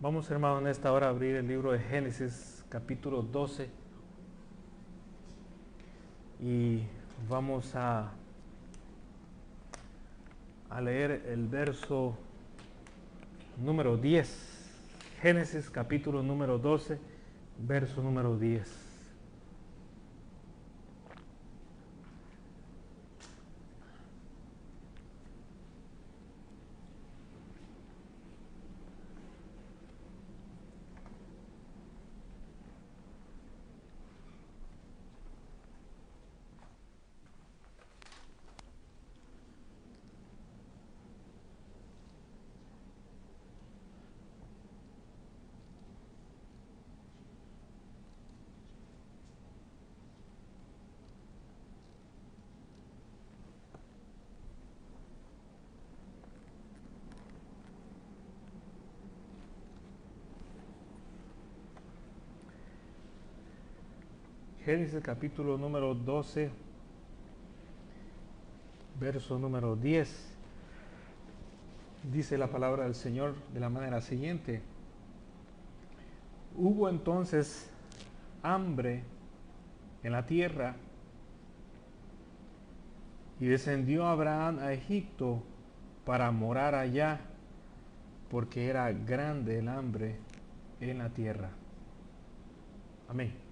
Vamos, hermano, en esta hora a abrir el libro de Génesis, capítulo 12, y vamos a leer el verso número 10. Génesis, capítulo número 12, verso número 10. Génesis capítulo número 12, verso número 10. Dice la palabra del Señor de la manera siguiente: hubo entonces hambre en la tierra, y descendió Abraham a Egipto para morar allá, porque era grande el hambre en la tierra. Amén.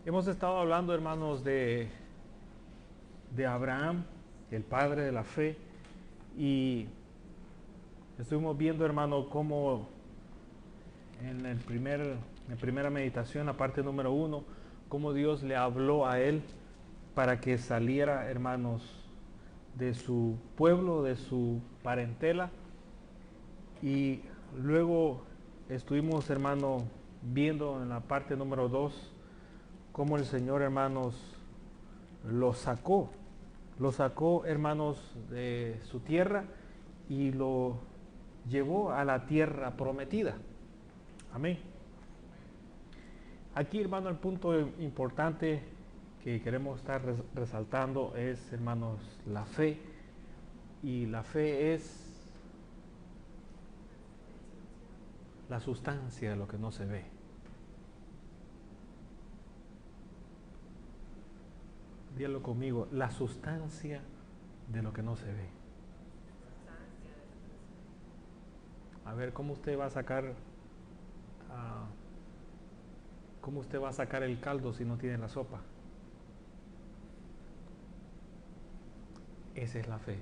Hemos estado hablando, hermanos, de Abraham, el padre de la fe, y estuvimos viendo, hermano, cómo en la primera meditación, la parte número 1, cómo Dios le habló a él para que saliera, hermanos, de su pueblo, de su parentela. Y luego estuvimos, hermano, viendo en la parte número 2 cómo el Señor, hermanos, lo sacó, hermanos, de su tierra y lo llevó a la tierra prometida. Amén. Aquí, hermano, el punto importante que queremos estar resaltando es, hermanos, la fe. Y la fe es la sustancia de lo que no se ve. Dígalo conmigo: la sustancia de lo que no se ve. A ver, ¿cómo usted va a sacar el caldo si no tiene la sopa? Esa es la fe.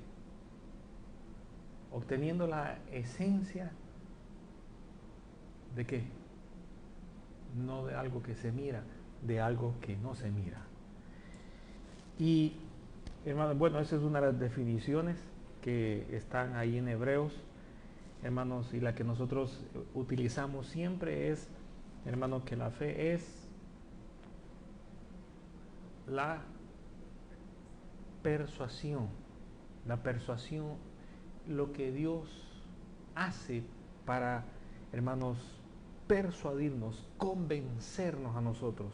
Obteniendo la esencia ¿de qué? No de algo que se mira, de algo que no se mira. Y, hermanos, bueno, esa es una de las definiciones que están ahí en Hebreos, hermanos, y la que nosotros utilizamos siempre es, hermanos, que la fe es la persuasión, lo que Dios hace para, hermanos, persuadirnos, convencernos a nosotros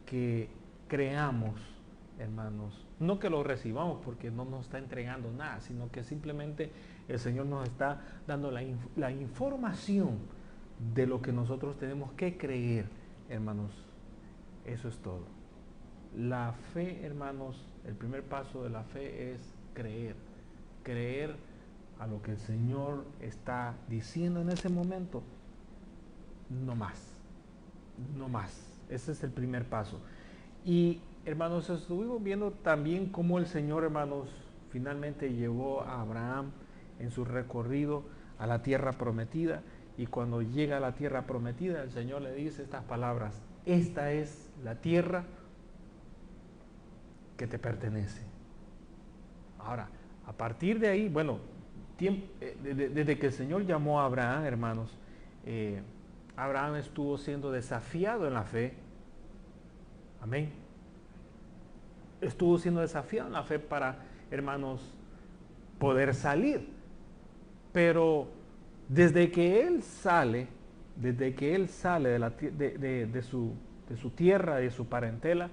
que creamos, hermanos, no que lo recibamos porque no nos está entregando nada, sino que simplemente el Señor nos está dando la información de lo que nosotros tenemos que creer, hermanos. Eso es todo. La fe, hermanos, el primer paso de la fe es creer a lo que el Señor está diciendo en ese momento. No más. Ese es el primer paso. Y, hermanos, estuvimos viendo también cómo el Señor, hermanos, finalmente llevó a Abraham en su recorrido a la tierra prometida. Y cuando llega a la tierra prometida, el Señor le dice estas palabras: esta es la tierra que te pertenece. Ahora, a partir de ahí, bueno, desde que el Señor llamó a Abraham, hermanos, Abraham estuvo siendo desafiado en la fe. Amén. Estuvo siendo desafiado en la fe para, hermanos, poder salir. Pero desde que él sale de su tierra, de su parentela,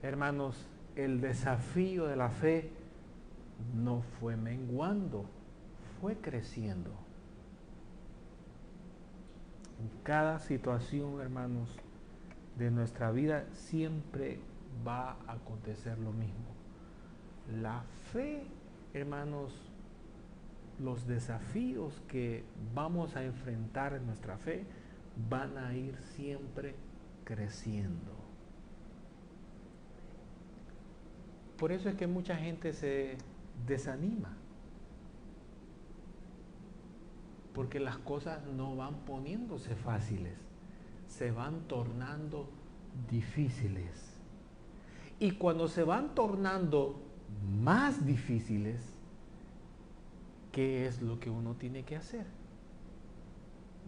hermanos, el desafío de la fe no fue menguando, fue creciendo. En cada situación, hermanos, de nuestra vida siempre va a acontecer lo mismo. La fe, hermanos, los desafíos que vamos a enfrentar en nuestra fe van a ir siempre creciendo. Por eso es que mucha gente se desanima, porque las cosas no van poniéndose fáciles, se van tornando difíciles. Y cuando se van tornando más difíciles, ¿qué es lo que uno tiene que hacer?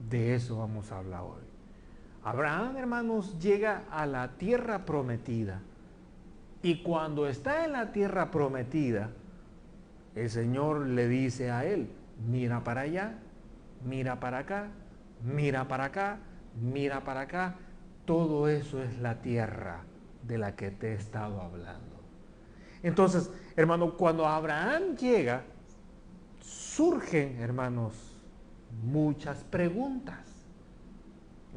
De eso vamos a hablar hoy. Abraham, hermanos, llega a la tierra prometida. Y cuando está en la tierra prometida, el Señor le dice a él: mira para allá, mira para acá, mira para acá, mira para acá. Todo eso es la tierra de la que te he estado hablando. Entonces, hermano, cuando Abraham llega, surgen, hermanos, muchas preguntas.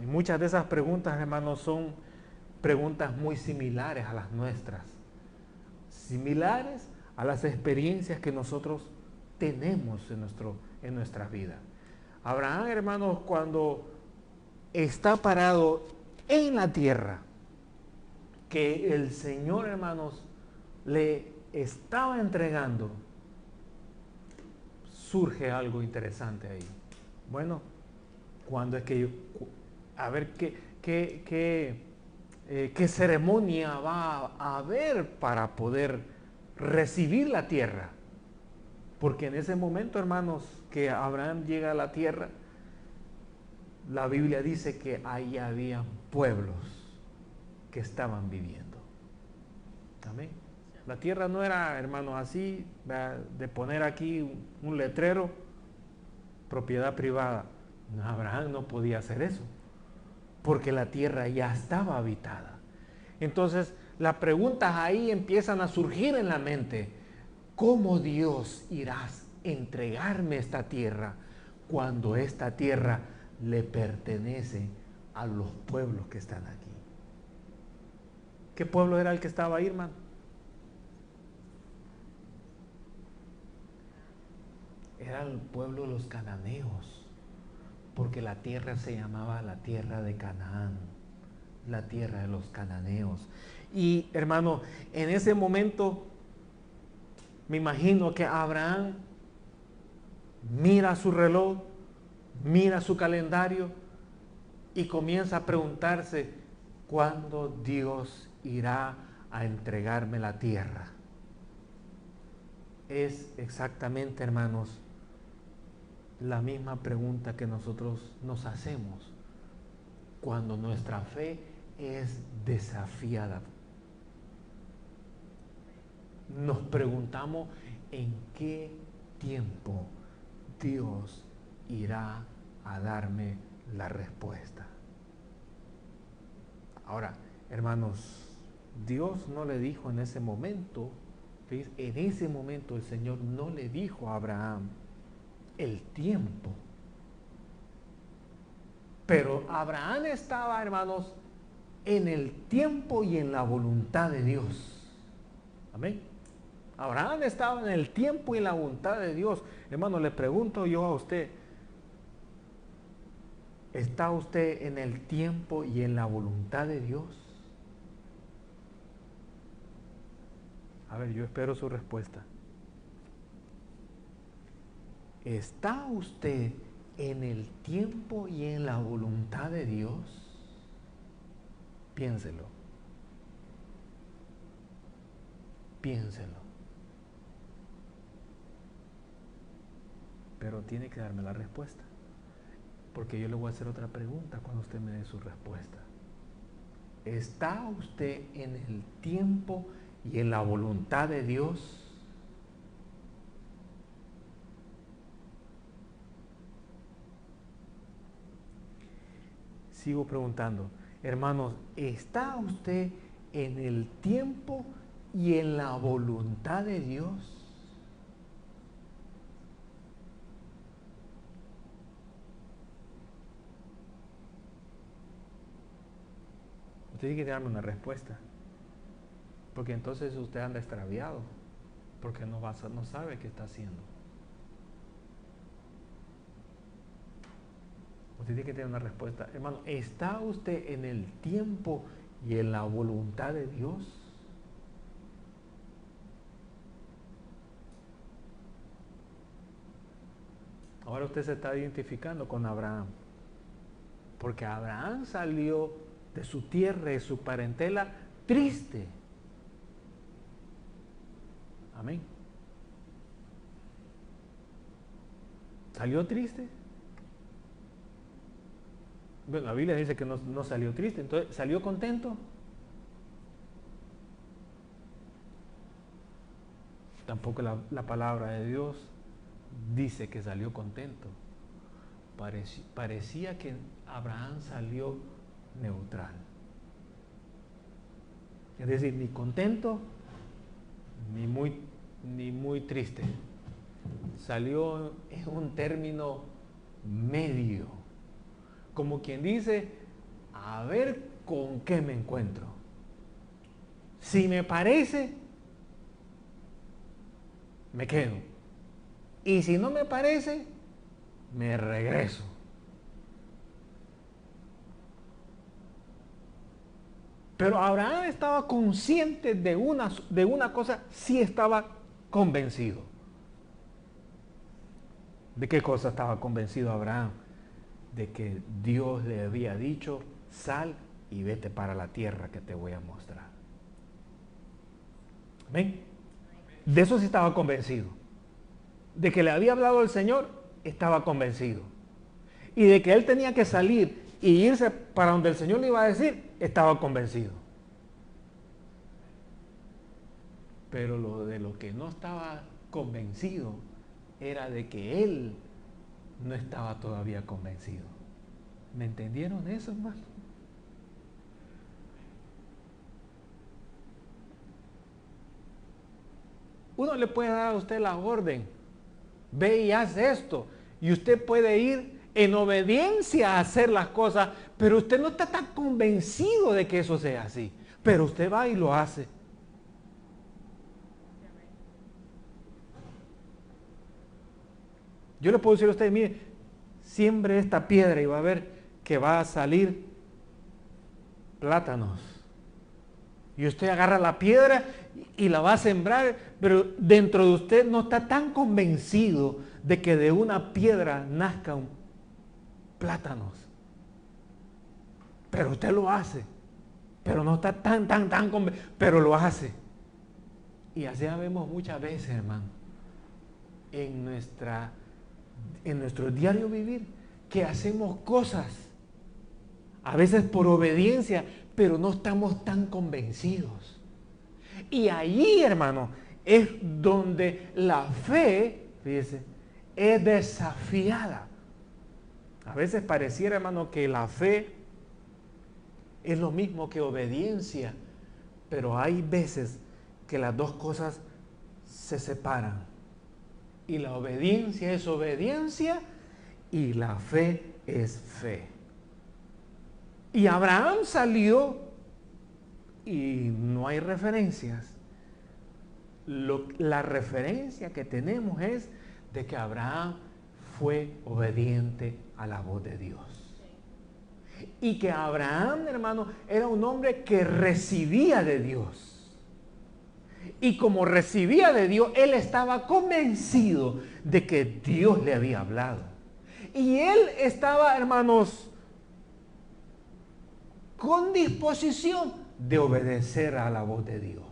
Y muchas de esas preguntas, hermanos, son preguntas muy similares a las nuestras, similares a las experiencias que nosotros tenemos en nuestra vida. Abraham, hermanos, cuando está parado en la tierra que el Señor, hermanos, le estaba entregando, surge algo interesante ahí. Bueno, cuando es que a ver qué ceremonia va a haber para poder recibir la tierra. Porque en ese momento, hermanos, que Abraham llega a la tierra, la Biblia dice que ahí había pueblos que estaban viviendo. Amén. La tierra no era, hermanos, así, de poner aquí un letrero, propiedad privada. Abraham no podía hacer eso, porque la tierra ya estaba habitada. Entonces, las preguntas ahí empiezan a surgir en la mente. ¿Cómo Dios irá a entregarme esta tierra cuando esta tierra le pertenece a los pueblos que están aquí? ¿Qué pueblo era el que estaba ahí, hermano? Era el pueblo de los cananeos, porque la tierra se llamaba la tierra de Canaán, la tierra de los cananeos. Y, hermano, en ese momento me imagino que Abraham mira su reloj, mira su calendario y comienza a preguntarse: ¿cuándo Dios irá a entregarme la tierra? Es exactamente, hermanos, la misma pregunta que nosotros nos hacemos cuando nuestra fe es desafiada. Nos preguntamos: ¿en qué tiempo Dios irá a darme la respuesta? Ahora, hermanos, Dios no le dijo en ese momento, en ese momento el Señor no le dijo a Abraham el tiempo. Pero Abraham estaba, hermanos, en el tiempo y en la voluntad de Dios. Amén. Abraham estaba en el tiempo y en la voluntad de Dios. Hermano, le pregunto yo a usted: ¿está usted en el tiempo y en la voluntad de Dios? A ver, yo espero su respuesta. ¿Está usted en el tiempo y en la voluntad de Dios? Piénselo. Piénselo. Pero tiene que darme la respuesta, porque yo le voy a hacer otra pregunta cuando usted me dé su respuesta. ¿Está usted en el tiempo y en la voluntad de Dios? Sigo preguntando, hermanos, ¿está usted en el tiempo y en la voluntad de Dios. Usted tiene que darme una respuesta. Porque entonces usted anda extraviado. Porque no sabe qué está haciendo. Usted tiene que tener una respuesta. Hermano, ¿está usted en el tiempo y en la voluntad de Dios? Ahora usted se está identificando con Abraham. Porque Abraham salió de su tierra, de su parentela, triste. Amén. ¿Salió triste? Bueno, la Biblia dice que no salió triste, entonces, ¿salió contento? Tampoco la palabra de Dios dice que salió contento. Parecía que Abraham salió neutral. Es decir, ni contento, ni muy triste. Salió en un término medio. Como quien dice, a ver con qué me encuentro. Si me parece, me quedo. Y si no me parece, me regreso. Pero Abraham estaba consciente de una cosa, sí estaba convencido. ¿De qué cosa estaba convencido Abraham? De que Dios le había dicho, sal y vete para la tierra que te voy a mostrar. ¿Amén? De eso sí estaba convencido. De que le había hablado el Señor, estaba convencido. Y de que él tenía que salir y irse para donde el Señor le iba a decir, estaba convencido. Pero de lo que no estaba convencido era de que él no estaba todavía convencido. ¿Me entendieron eso, hermano? Uno le puede dar a usted la orden, ve y haz esto, y usted puede ir en obediencia a hacer las cosas, pero usted no está tan convencido de que eso sea así, pero usted va y lo hace. Yo le puedo decir a usted, mire, siembre esta piedra y va a ver que va a salir plátanos. Y usted agarra la piedra y la va a sembrar, pero dentro de usted no está tan convencido de que de una piedra nazcan plátanos. Pero usted lo hace. Pero no está tan convencido, pero lo hace. Y así vemos muchas veces, hermano, en nuestro diario vivir, que hacemos cosas, a veces por obediencia, pero no estamos tan convencidos. Y allí, hermano, es donde la fe, fíjese, es desafiada. A veces pareciera, hermano, que la fe es lo mismo que obediencia, pero hay veces que las dos cosas se separan. Y la obediencia es obediencia y la fe es fe. Y Abraham salió y no hay referencias. La referencia que tenemos es de que Abraham fue obediente a la voz de Dios. Y que Abraham, hermano, era un hombre que recibía de Dios. Y como recibía de Dios, él estaba convencido de que Dios le había hablado. Y él estaba, hermanos, con disposición de obedecer a la voz de Dios.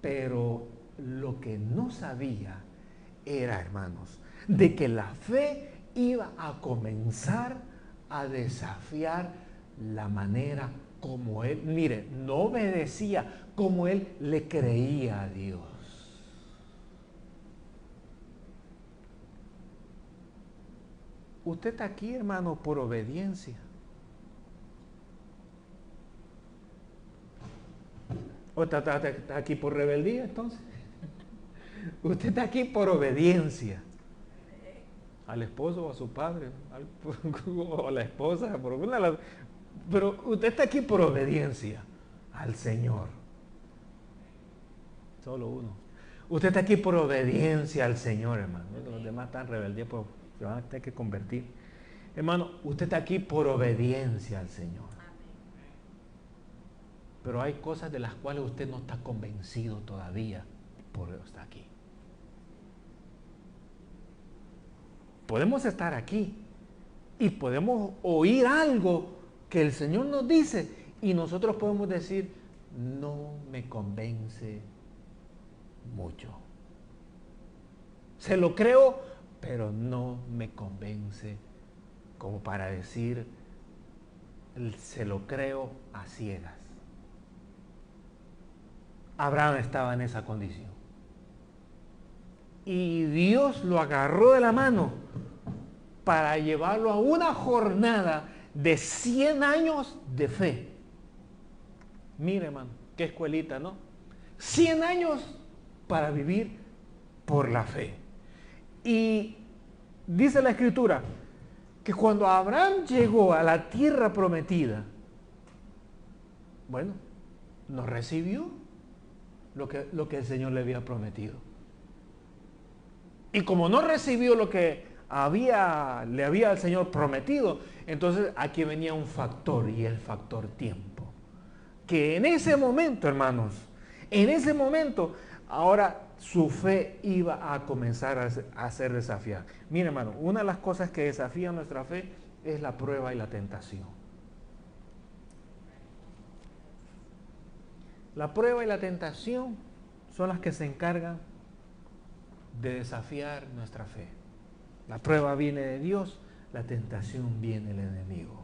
Pero lo que no sabía era, hermanos, de que la fe iba a comenzar a desafiar la manera como él, mire, no obedecía, como él le creía a Dios. Usted está aquí, hermano, por obediencia. ¿Usted está aquí por rebeldía entonces? Usted está aquí por obediencia. Al esposo o a su padre, o a la esposa, por una de las... Pero usted está aquí por obediencia al Señor. Solo uno. Usted está aquí por obediencia al Señor, hermano. Los demás están en rebeldía, pues se van a tener que convertir. Hermano, usted está aquí por obediencia al Señor. Pero hay cosas de las cuales usted no está convencido todavía, por eso está aquí. Podemos estar aquí y podemos oír algo que el Señor nos dice y nosotros podemos decir, no me convence mucho. Se lo creo, pero no me convence como para decir, se lo creo a ciegas. Abraham estaba en esa condición. Y Dios lo agarró de la mano para llevarlo a una jornada de 100 años de fe. Mire, hermano, qué escuelita, ¿no? 100 años para vivir por la fe. Y dice la Escritura que cuando Abraham llegó a la tierra prometida, bueno, no recibió lo que el Señor le había prometido. Y como no recibió lo que le había el Señor prometido, entonces aquí venía un factor, y el factor tiempo. Que en ese momento, hermanos, en ese momento, ahora su fe iba a comenzar a ser desafiada. Mira, hermano, una de las cosas que desafía nuestra fe es la prueba y la tentación. La prueba y la tentación son las que se encargan de desafiar nuestra fe. La prueba viene de Dios, la tentación viene del enemigo.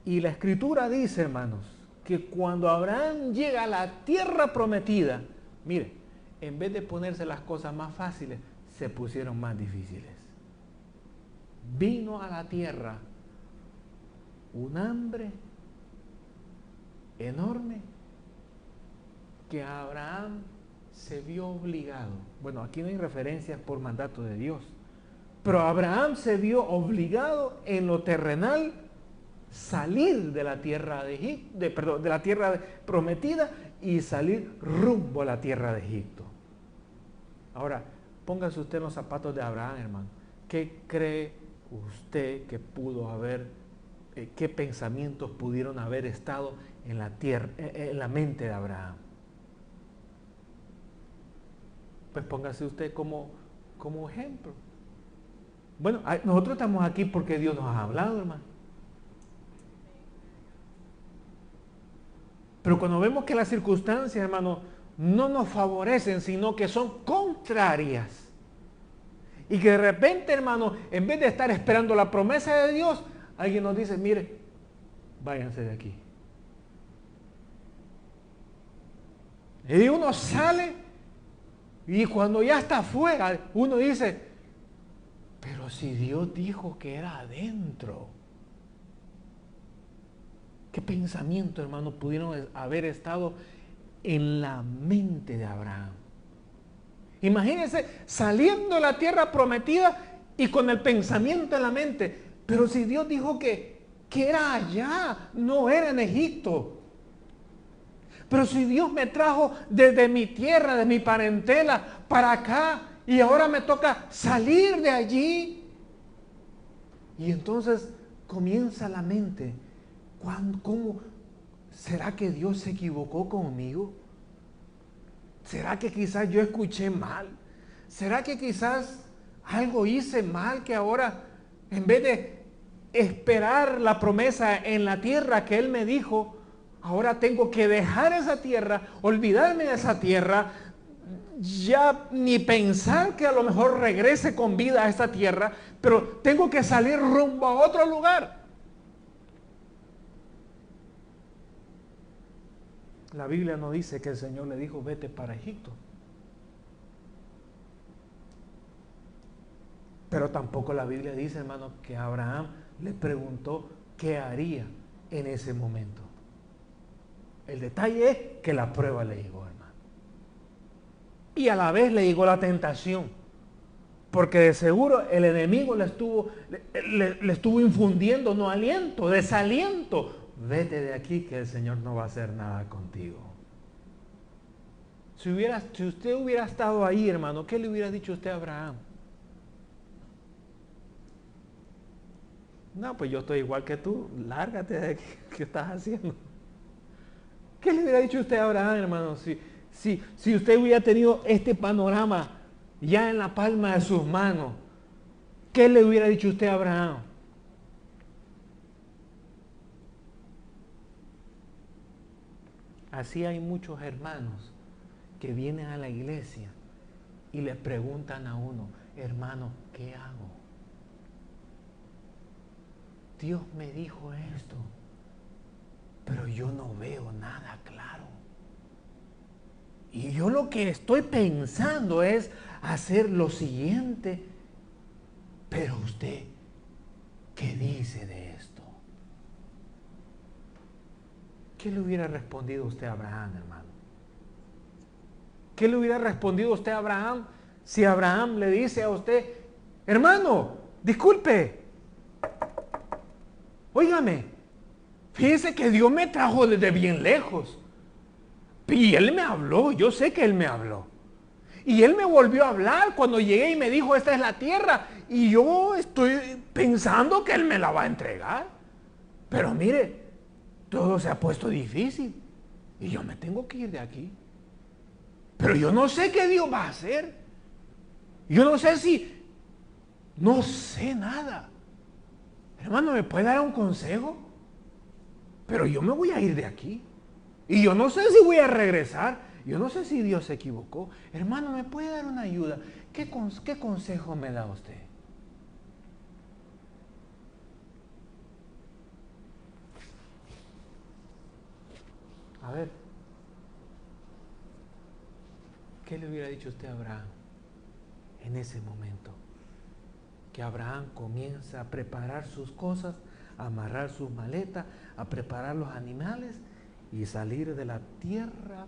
Y la Escritura dice, hermanos, que cuando Abraham llega a la tierra prometida, mire, en vez de ponerse las cosas más fáciles, se pusieron más difíciles. Vino a la tierra un hambre enorme que Abraham se vio obligado. Bueno, aquí no hay referencias por mandato de Dios, pero Abraham se vio obligado en lo terrenal salir de la tierra de Egipto, de la tierra prometida y salir rumbo a la tierra de Egipto. Ahora, póngase usted en los zapatos de Abraham, hermano. ¿Qué cree usted que pudo haber, qué pensamientos pudieron haber estado en la tierra, en la mente de Abraham? Pues póngase usted como ejemplo. Bueno, nosotros estamos aquí porque Dios nos ha hablado, hermano. Pero cuando vemos que las circunstancias, hermano, no nos favorecen, sino que son contrarias, y que de repente, hermano, en vez de estar esperando la promesa de Dios, alguien nos dice, mire, váyanse de aquí. Y uno sale, y cuando ya está afuera, uno dice, pero si Dios dijo que era adentro. ¿Qué pensamiento, hermano, pudieron haber estado en la mente de Abraham? Imagínense saliendo de la tierra prometida y con el pensamiento en la mente. Pero si Dios dijo que era allá, no era en Egipto. Pero si Dios me trajo desde mi tierra, de mi parentela, para acá, y ahora me toca salir de allí. Y entonces comienza la mente. ¿Cómo? ¿Será que Dios se equivocó conmigo? ¿Será que quizás yo escuché mal? ¿Será que quizás algo hice mal que ahora, en vez de esperar la promesa en la tierra que Él me dijo, ahora tengo que dejar esa tierra, olvidarme de esa tierra, ya ni pensar que a lo mejor regrese con vida a esa tierra, pero tengo que salir rumbo a otro lugar? La Biblia no dice que el Señor le dijo, vete para Egipto. Pero tampoco la Biblia dice, hermano, que Abraham le preguntó qué haría en ese momento. El detalle es que la prueba le llegó, hermano. Y a la vez le llegó la tentación. Porque de seguro el enemigo le estuvo infundiendo no aliento, desaliento. Vete de aquí que el Señor no va a hacer nada contigo. Si usted hubiera estado ahí, hermano, ¿qué le hubiera dicho usted a Abraham? No, pues yo estoy igual que tú, lárgate de aquí, ¿qué estás haciendo? ¿Qué le hubiera dicho usted a Abraham, hermano? Si usted hubiera tenido este panorama ya en la palma de sus manos, ¿qué le hubiera dicho usted a Abraham? Así hay muchos hermanos que vienen a la iglesia y le preguntan a uno, hermano, ¿qué hago? Dios me dijo esto, pero yo no veo nada claro. Y yo lo que estoy pensando es hacer lo siguiente, pero usted, ¿qué dice de esto? ¿Qué le hubiera respondido usted a Abraham, hermano? ¿Qué le hubiera respondido usted a Abraham si Abraham le dice a usted, hermano, disculpe, óigame, fíjese que Dios me trajo desde bien lejos. Y Él me habló, yo sé que Él me habló. Y Él me volvió a hablar cuando llegué y me dijo, esta es la tierra. Y yo estoy pensando que Él me la va a entregar. Pero mire, todo se ha puesto difícil. Y yo me tengo que ir de aquí. Pero yo no sé qué Dios va a hacer. Yo no sé si... No sé nada. Hermano, ¿me puede dar un consejo? Pero yo me voy a ir de aquí. Y yo no sé si voy a regresar. Yo no sé si Dios se equivocó. Hermano, ¿me puede dar una ayuda? ¿Qué consejo me da usted? A ver. ¿Qué le hubiera dicho usted a Abraham en ese momento? Que Abraham comienza a preparar sus cosas, a amarrar sus maletas, a preparar los animales y salir de la tierra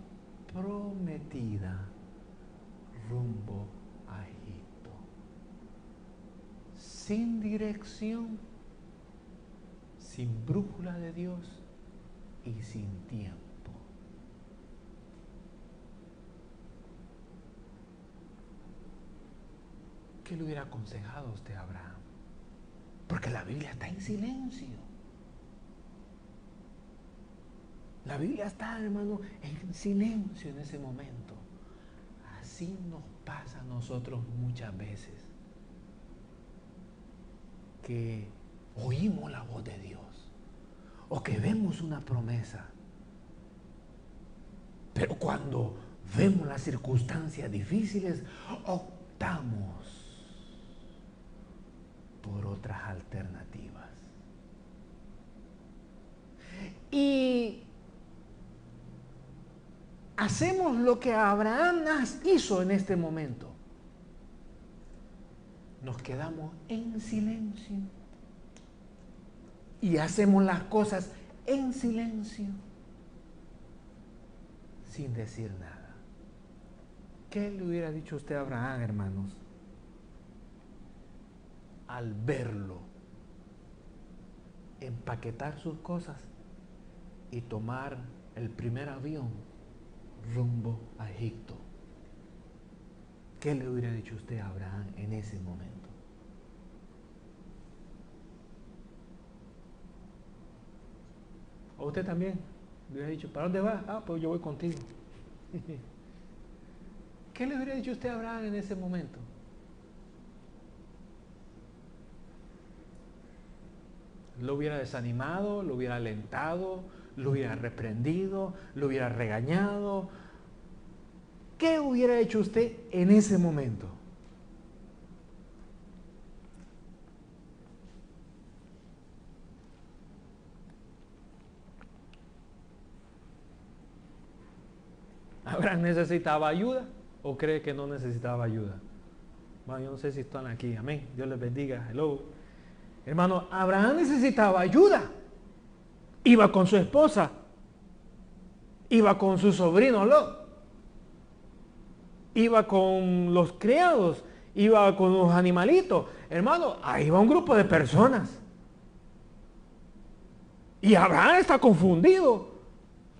prometida rumbo a Egipto. Sin dirección, sin brújula de Dios y sin tiempo. ¿Qué le hubiera aconsejado a usted a Abraham? Porque la Biblia está en silencio. La Biblia está, hermano, en silencio en ese momento. Así nos pasa a nosotros muchas veces. Que oímos la voz de Dios. O que vemos una promesa. Pero cuando vemos las circunstancias difíciles, optamos por otras alternativas. Y hacemos lo que Abraham hizo en este momento. Nos quedamos en silencio y hacemos las cosas en silencio sin decir nada. ¿Qué le hubiera dicho usted a Abraham, hermanos, al verlo empaquetar sus cosas y tomar el primer avión rumbo a Egipto? ¿Qué le hubiera dicho usted a Abraham en ese momento? ¿O usted también le hubiera dicho, ¿para dónde va? Ah, pues yo voy contigo. ¿Qué le hubiera dicho usted a Abraham en ese momento? ¿Lo hubiera desanimado? ¿Lo hubiera alentado? ¿Lo hubiera reprendido? ¿Lo hubiera regañado? ¿Qué hubiera hecho usted en ese momento? ¿Abraham necesitaba ayuda o cree que no necesitaba ayuda? Bueno, yo no sé si están aquí. Amén. Dios les bendiga. Hello. Hermano, Abraham necesitaba ayuda. Iba con su esposa. iba con su sobrino Lot, iba con los criados, iba con los animalitos. Hermano, ahí va un grupo de personas. Y Abraham está confundido.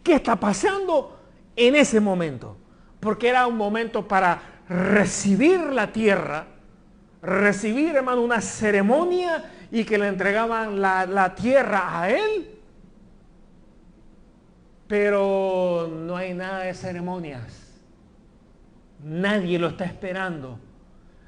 ¿Qué está pasando en ese momento? Porque era un momento para recibir la tierra, recibir, hermano, una ceremonia y que le entregaban la tierra a él. Pero no hay nada de ceremonias. Nadie lo está esperando.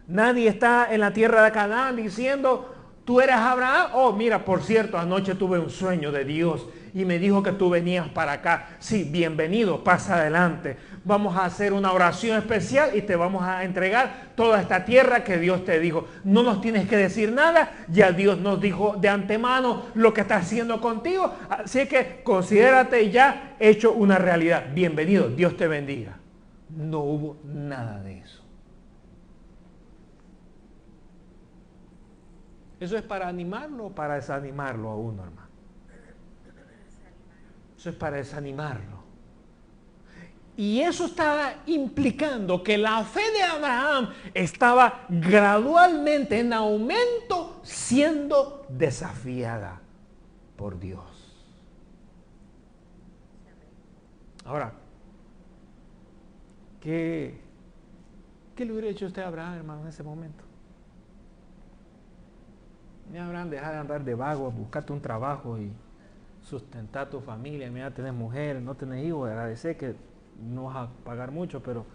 Nadie está en la tierra de Canaán diciendo, tú eres Abraham. Oh, mira, por cierto, anoche tuve un sueño de Dios y me dijo que tú venías para acá. Sí, bienvenido, pasa adelante. Vamos a hacer una oración especial y te vamos a entregar toda esta tierra que Dios te dijo. No nos tienes que decir nada, ya Dios nos dijo de antemano lo que está haciendo contigo. Así que considérate ya hecho una realidad. Bienvenido, Dios te bendiga. No hubo nada de eso. ¿Eso es para animarlo o para desanimarlo a uno, hermano? Eso es para desanimarlo. Y eso estaba implicando que la fe de Abraham estaba gradualmente en aumento, siendo desafiada por Dios. Ahora, ¿qué le hubiera hecho usted a Abraham, hermano, en ese momento? Mira, Abraham, deja de andar de vago, buscarte un trabajo y sustentar a tu familia. Mira, tenés mujer, no tenés hijos, agradecer que no vas a pagar mucho, pero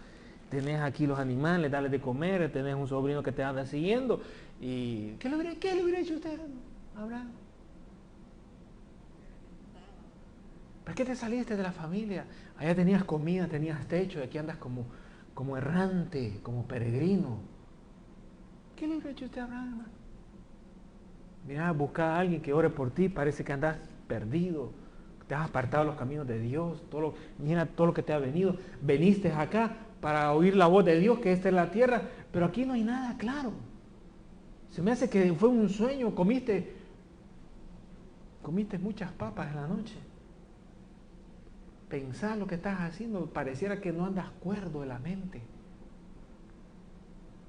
tenés aquí los animales, dale de comer, tenés un sobrino que te anda siguiendo. ¿Y qué le hubiera hecho usted, Abraham? ¿Para qué te saliste de la familia? Allá tenías comida, tenías techo, y aquí andas como errante, como peregrino. ¿Qué le hubiera hecho usted a Abraham, hermano? Mira, busca a alguien que ore por ti, parece que andas perdido, te has apartado de los caminos de Dios, mira todo lo que te ha venido, veniste acá para oír la voz de Dios, que esta es la tierra, pero aquí no hay nada claro. Se me hace que fue un sueño, comiste muchas papas en la noche. Pensar lo que estás haciendo, pareciera que no andas cuerdo de la mente.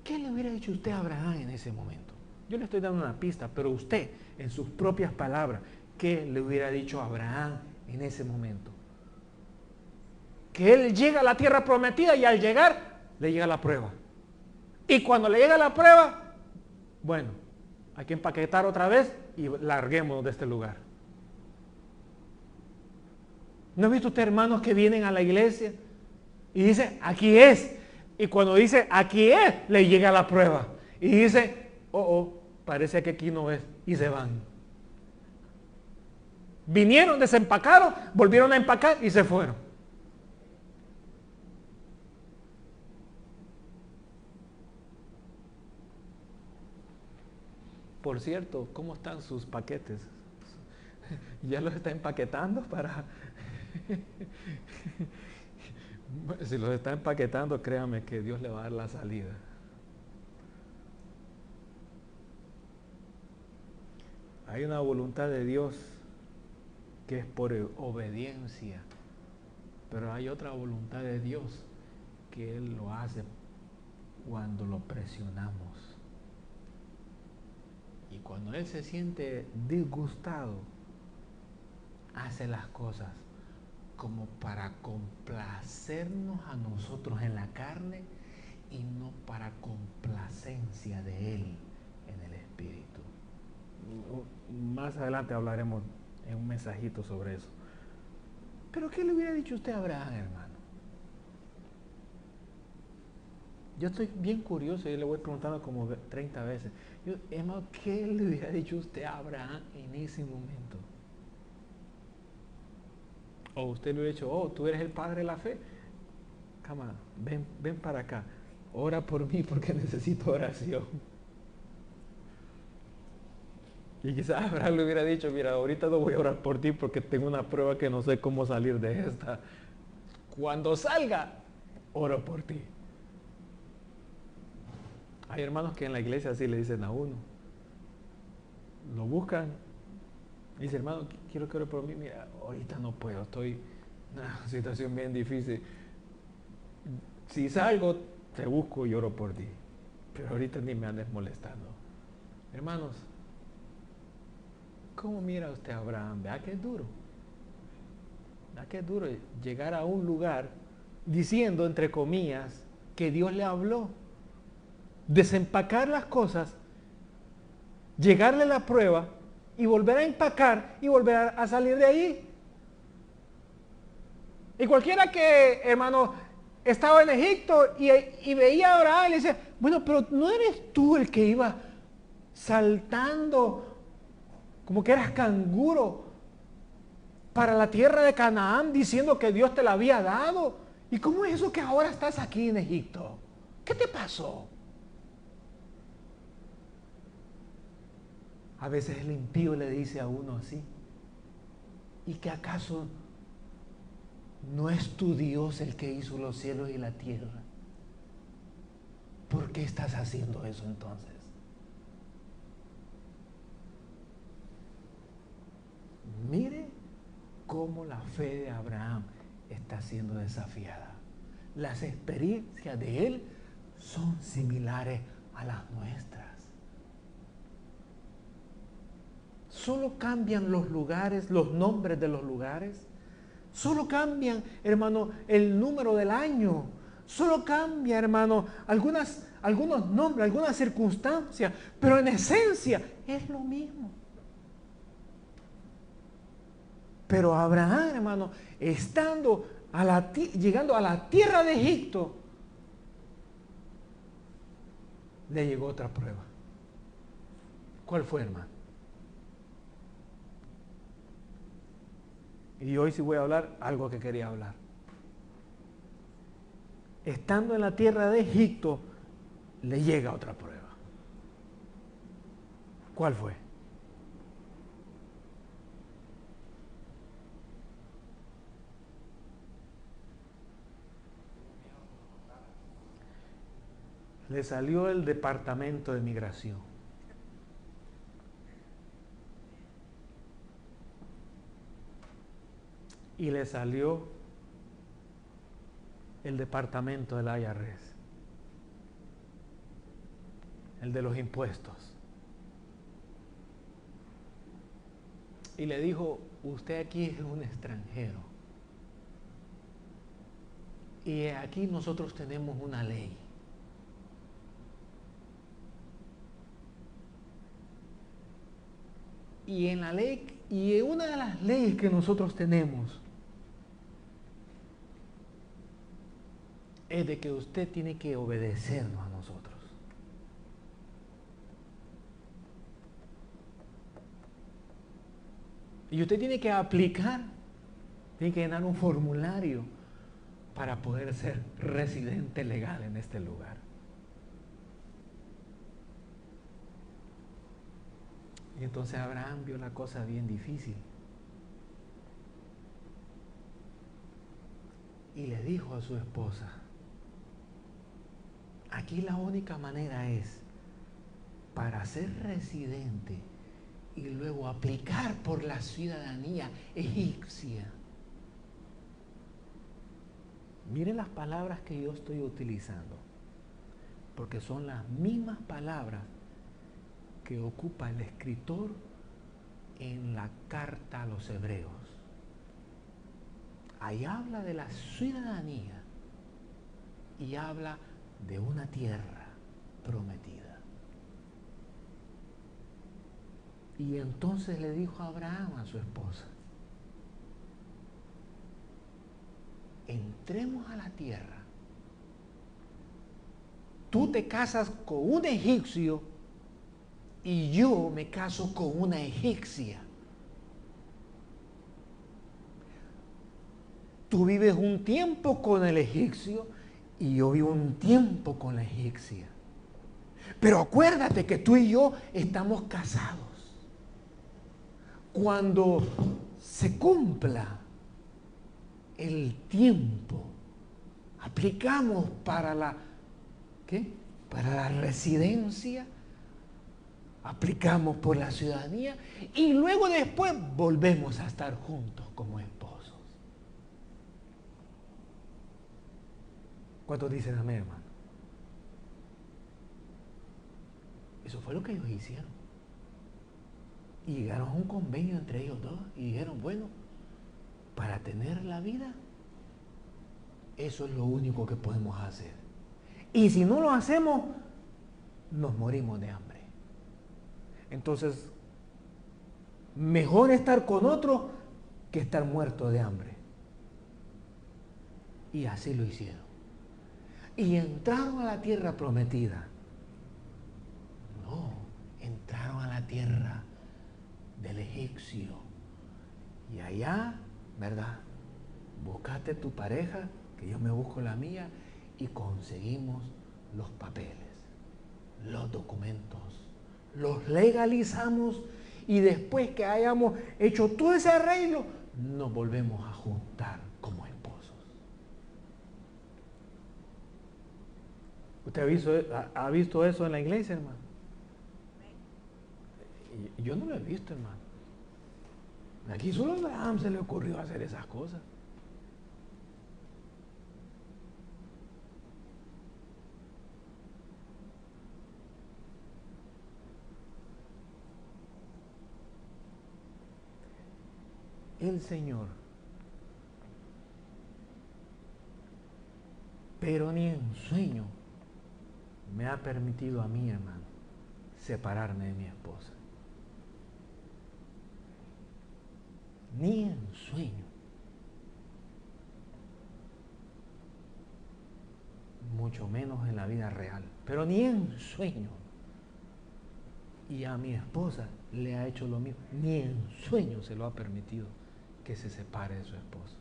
¿Qué le hubiera dicho usted a Abraham en ese momento? Yo le estoy dando una pista, pero usted, en sus propias palabras, ¿qué le hubiera dicho a Abraham en ese momento? Que él llega a la tierra prometida y al llegar, le llega la prueba. Y cuando le llega la prueba, bueno, hay que empaquetar otra vez y larguémonos de este lugar. ¿No ha visto usted hermanos que vienen a la iglesia y dicen, aquí es? Y cuando dice, aquí es, le llega la prueba. Y dice, parece que aquí no es. Y se van. Vinieron, desempacaron, volvieron a empacar y se fueron. Por cierto, ¿cómo están sus paquetes? ¿Ya los está empaquetando para...? Si los está empaquetando, créame que Dios le va a dar la salida. Hay una voluntad de Dios que es por obediencia, pero hay otra voluntad de Dios que Él lo hace cuando lo presionamos. Y cuando Él se siente disgustado, hace las cosas como para complacernos a nosotros en la carne y no para complacencia de Él en el Espíritu. Más adelante hablaremos en un mensajito sobre eso. Pero ¿qué le hubiera dicho usted a Abraham, hermano? Yo estoy bien curioso y le voy preguntando como 30 veces. Hermano, ¿qué le hubiera dicho usted a Abraham en ese momento? O usted le hubiera dicho, tú eres el padre de la fe. Cama, ven para acá. Ora por mí porque necesito oración. Y quizás Abraham le hubiera dicho, mira, ahorita no voy a orar por ti porque tengo una prueba que no sé cómo salir de esta. Cuando salga, oro por ti. Hay hermanos que en la iglesia así le dicen a uno. Lo buscan. Dice, hermano, quiero que ore por mí. Mira, ahorita no puedo, estoy Una situación bien difícil. Si salgo, te busco y lloro por ti. Pero ahorita ni me andes molestando. Hermanos, ¿cómo mira usted a Abraham? Vea que es duro. Vea que es duro llegar a un lugar diciendo, entre comillas, que Dios le habló. Desempacar las cosas, llegarle la prueba y volver a empacar y volver a salir de ahí. Y cualquiera que, hermano, estaba en Egipto y veía a Abraham y le decía, bueno, pero ¿no eres tú el que iba saltando como que eras canguro para la tierra de Canaán diciendo que Dios te la había dado? ¿Y cómo es eso que ahora estás aquí en Egipto? ¿Qué te pasó? A veces el impío le dice a uno así, ¿y que acaso no es tu Dios el que hizo los cielos y la tierra? ¿Por qué estás haciendo eso entonces? Mire cómo la fe de Abraham está siendo desafiada. Las experiencias de él son similares a las nuestras. Solo cambian los lugares, los nombres de los lugares. Solo cambian, hermano, el número del año. Solo cambia, hermano, algunos nombres, algunas circunstancias. Pero en esencia es lo mismo. Pero Abraham, hermano, llegando a la tierra de Egipto, le llegó otra prueba. ¿Cuál fue, hermano? Y hoy sí voy a hablar algo que quería hablar. Estando en la tierra de Egipto, le llega otra prueba. ¿Cuál fue? Le salió el departamento de migración. Y le salió el departamento del IRS, el de los impuestos. Y le dijo, usted aquí es un extranjero. Y aquí nosotros tenemos una ley. Y en la ley, y en una de las leyes que nosotros tenemos, es de que usted tiene que obedecernos a nosotros. Y usted tiene que aplicar, tiene que llenar un formulario para poder ser residente legal en este lugar. Y entonces Abraham vio la cosa bien difícil. Y le dijo a su esposa, aquí la única manera es para ser residente y luego aplicar por la ciudadanía egipcia. Miren las palabras que yo estoy utilizando, porque son las mismas palabras que ocupa el escritor en la carta a los hebreos. Ahí habla de la ciudadanía y habla de una tierra prometida. Y entonces le dijo a Abraham, a su esposa, entremos a la tierra. Tú te casas con un egipcio y yo me caso con una egipcia. Tú vives un tiempo con el egipcio y yo vivo un tiempo con la egipcia. Pero acuérdate que tú y yo estamos casados. Cuando se cumpla el tiempo, aplicamos para la residencia, aplicamos por la ciudadanía y luego después volvemos a estar juntos como esposos. ¿Cuántos dicen amén, hermano? Eso fue lo que ellos hicieron. Y llegaron a un convenio entre ellos dos y dijeron, bueno, para tener la vida, eso es lo único que podemos hacer. Y si no lo hacemos, nos morimos de hambre. Entonces, mejor estar con otro que estar muerto de hambre. Y así lo hicieron. Y entraron a la tierra prometida. No, entraron a la tierra del egipcio. Y allá, ¿verdad? Búscate tu pareja, que yo me busco la mía, y conseguimos los papeles, los documentos, los legalizamos, y después que hayamos hecho todo ese arreglo, nos volvemos a juntar como esposos. ¿Usted ha visto eso en la iglesia, hermano? Yo no lo he visto, hermano. Aquí solo a Abraham se le ocurrió hacer esas cosas. El Señor, pero ni en sueño me ha permitido a mí, hermano, separarme de mi esposa. Ni en sueño. Mucho menos en la vida real, pero ni en sueño. Y a mi esposa le ha hecho lo mismo. Ni en sueño se lo ha permitido que se separe de su esposo.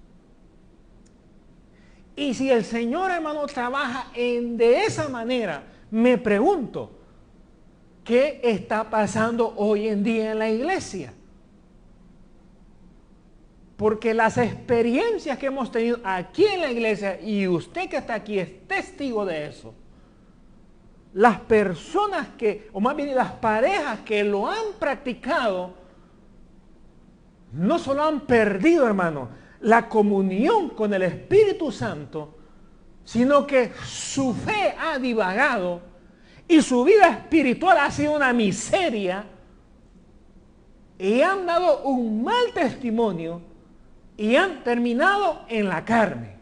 Y si el Señor, hermano, trabaja de esa manera, me pregunto, ¿qué está pasando hoy en día en la iglesia? Porque las experiencias que hemos tenido aquí en la iglesia, y usted que está aquí es testigo de eso, las personas que, o más bien las parejas que lo han practicado, no solo han perdido, hermano, la comunión con el Espíritu Santo, sino que su fe ha divagado y su vida espiritual ha sido una miseria, y han dado un mal testimonio y han terminado en la carne.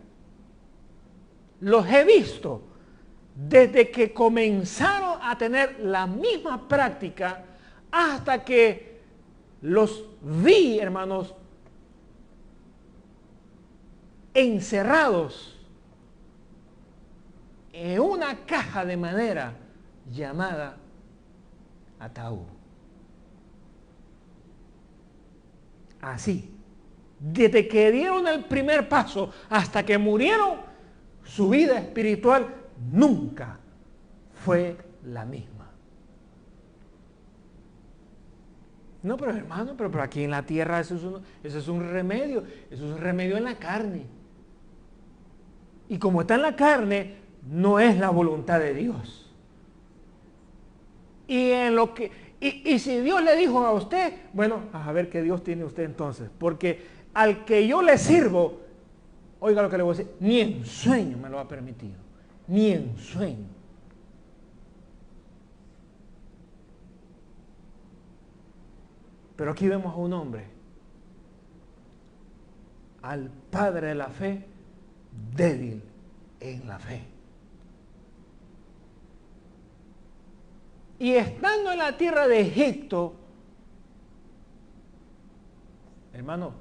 Los he visto desde que comenzaron a tener la misma práctica hasta que los vi, hermanos, encerrados en una caja de madera llamada ataúd. Así, desde que dieron el primer paso hasta que murieron, su vida espiritual nunca fue la misma. No, pero hermano, pero aquí en la tierra eso es un remedio, eso es un remedio en la carne. Y como está en la carne, no es la voluntad de Dios. Y si Dios le dijo a usted, bueno, a ver qué Dios tiene usted entonces, porque al que yo le sirvo, oiga lo que le voy a decir, ni en sueño me lo ha permitido, ni en sueño. Pero aquí vemos a un hombre, al padre de la fe, débil en la fe. Y estando en la tierra de Egipto, hermano,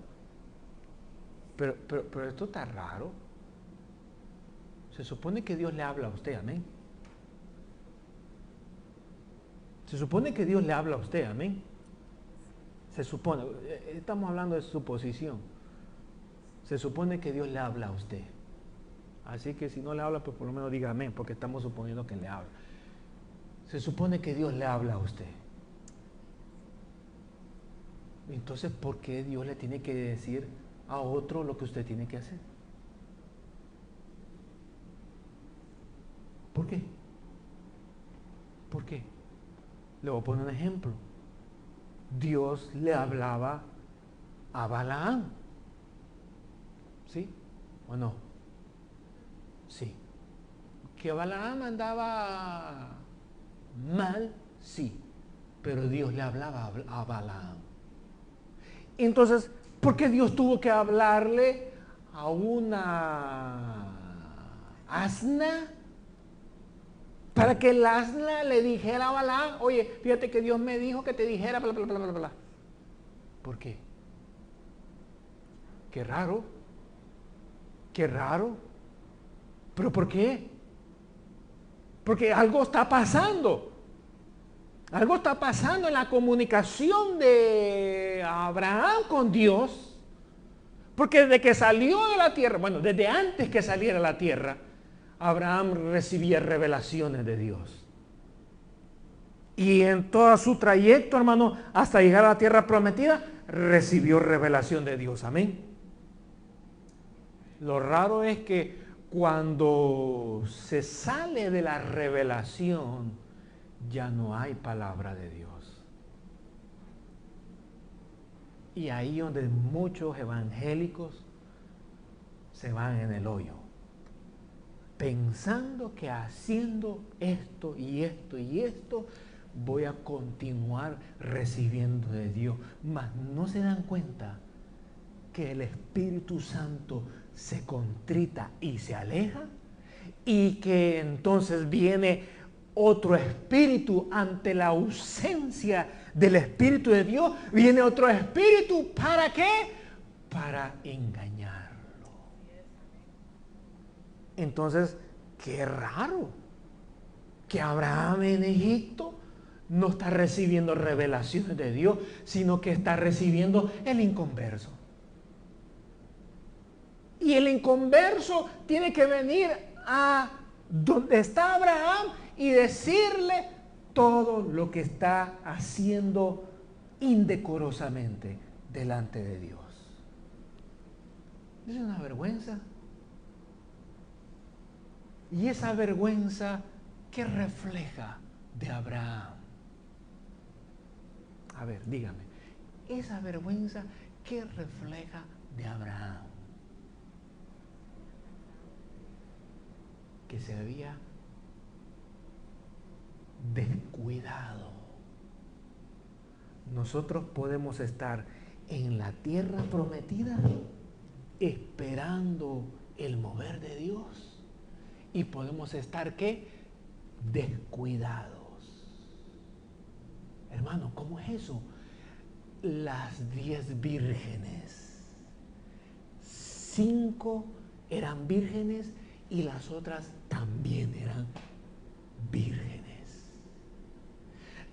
pero esto está raro. Se supone que Dios le habla a usted, amén. Se supone que Dios le habla a usted, amén. Se supone, estamos hablando de suposición. Se supone que Dios le habla a usted. Así que si no le habla, pues por lo menos diga amén, porque estamos suponiendo que le habla. Se supone que Dios le habla a usted. Entonces, ¿por qué Dios le tiene que decir a otro lo que usted tiene que hacer? ¿Por qué? ¿Por qué? Le voy a poner un ejemplo. Dios le hablaba a Balaam. ¿Sí o no? Sí. ¿Que Balaam andaba mal? Sí, pero Dios le hablaba a Balaam. Entonces, ¿por qué Dios tuvo que hablarle a una asna? Para que el asna le dijera a Balaam, oye, fíjate que Dios me dijo que te dijera bla, bla, bla, bla, bla. ¿Por qué? Qué raro. Qué raro. ¿Pero por qué? Porque algo está pasando. Algo está pasando en la comunicación de Abraham con Dios. Porque desde que salió de la tierra, bueno, desde antes que saliera de la tierra, Abraham recibía revelaciones de Dios. Y en todo su trayecto, hermano, hasta llegar a la tierra prometida, recibió revelación de Dios. Amén. Lo raro es que cuando se sale de la revelación, ya no hay palabra de Dios. Y ahí donde muchos evangélicos se van en el hoyo, pensando que haciendo esto y esto y esto, voy a continuar recibiendo de Dios. Mas no se dan cuenta que el Espíritu Santo se contrita y se aleja, y que entonces viene otro espíritu ante la ausencia del Espíritu de Dios. Viene otro espíritu, ¿para qué? Para engañarlo. Entonces, qué raro que Abraham en Egipto no está recibiendo revelaciones de Dios, sino que está recibiendo el inconverso. Y el inconverso tiene que venir a donde está Abraham y decirle todo lo que está haciendo indecorosamente delante de Dios. Es una vergüenza. Y esa vergüenza, ¿qué refleja de Abraham? A ver, dígame, esa vergüenza, ¿qué refleja de Abraham? Que se había descuidado. Nosotros podemos estar en la tierra prometida esperando el mover de Dios, y podemos estar, ¿qué? Descuidados. Hermano, ¿cómo es eso? Las 10 vírgenes, 5 eran vírgenes y las otras también eran vírgenes.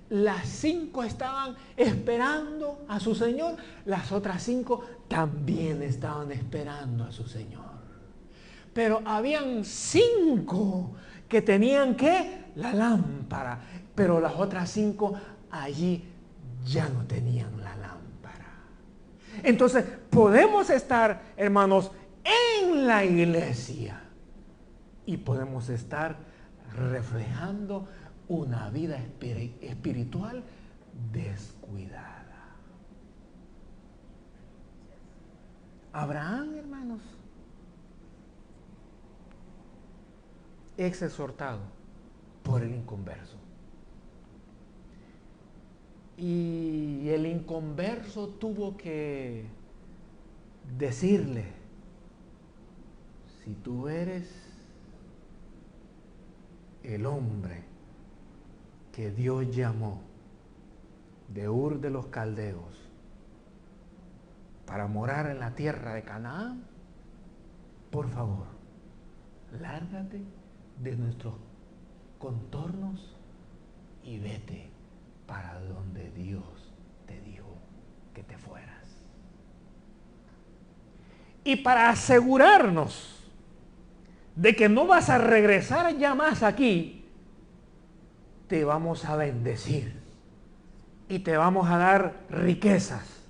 Las 5 estaban esperando a su Señor, las otras 5 también estaban esperando a su Señor. Pero habían 5 que tenían, ¿qué? La lámpara, pero las otras 5 allí ya no tenían la lámpara. Entonces, podemos estar, hermanos, en la iglesia y podemos estar reflejando una vida espiritual descuidada. Abraham, hermanos, es exhortado por el inconverso. Y el inconverso tuvo que decirle: si tú eres el hombre que Dios llamó de Ur de los Caldeos para morar en la tierra de Canaán, por favor, lárgate de nuestros contornos y vete para donde Dios te dijo que te fueras. Y para asegurarnos de que no vas a regresar ya más aquí, te vamos a bendecir y te vamos a dar riquezas,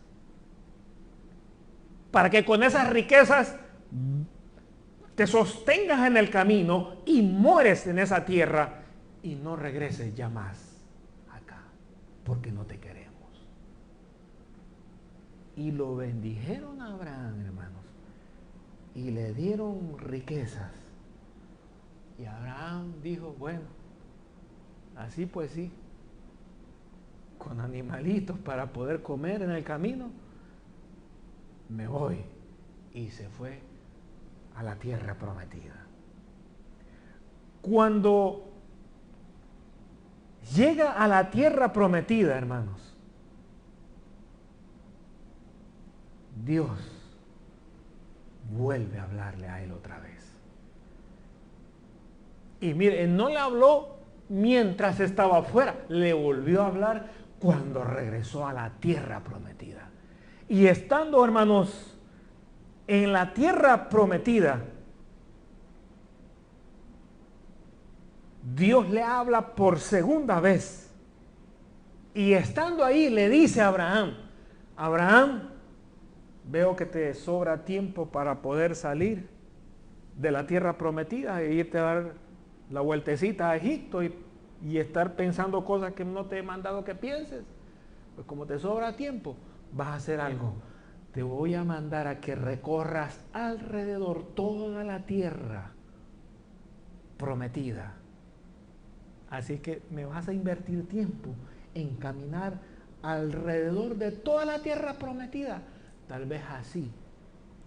para que con esas riquezas te sostengas en el camino y mueres en esa tierra y no regreses ya más acá, porque no te queremos. Y lo bendijeron a Abraham, hermanos, y le dieron riquezas Y Abraham dijo, bueno, así pues sí, con animalitos para poder comer en el camino, me voy. Y se fue a la tierra prometida. Cuando llega a la tierra prometida, hermanos, Dios vuelve a hablarle a él otra vez. Y mire, no le habló mientras estaba afuera, le volvió a hablar cuando regresó a la tierra prometida. Y estando, hermanos, en la tierra prometida, Dios le habla por segunda vez. Y estando ahí le dice a Abraham, Abraham, veo que te sobra tiempo para poder salir de la tierra prometida e irte a dar la vueltecita a Egipto y estar pensando cosas que no te he mandado que pienses. Pues como te sobra tiempo, vas a hacer algo. Te voy a mandar a que recorras alrededor toda la tierra prometida. Así que me vas a invertir tiempo en caminar alrededor de toda la tierra prometida. Tal vez así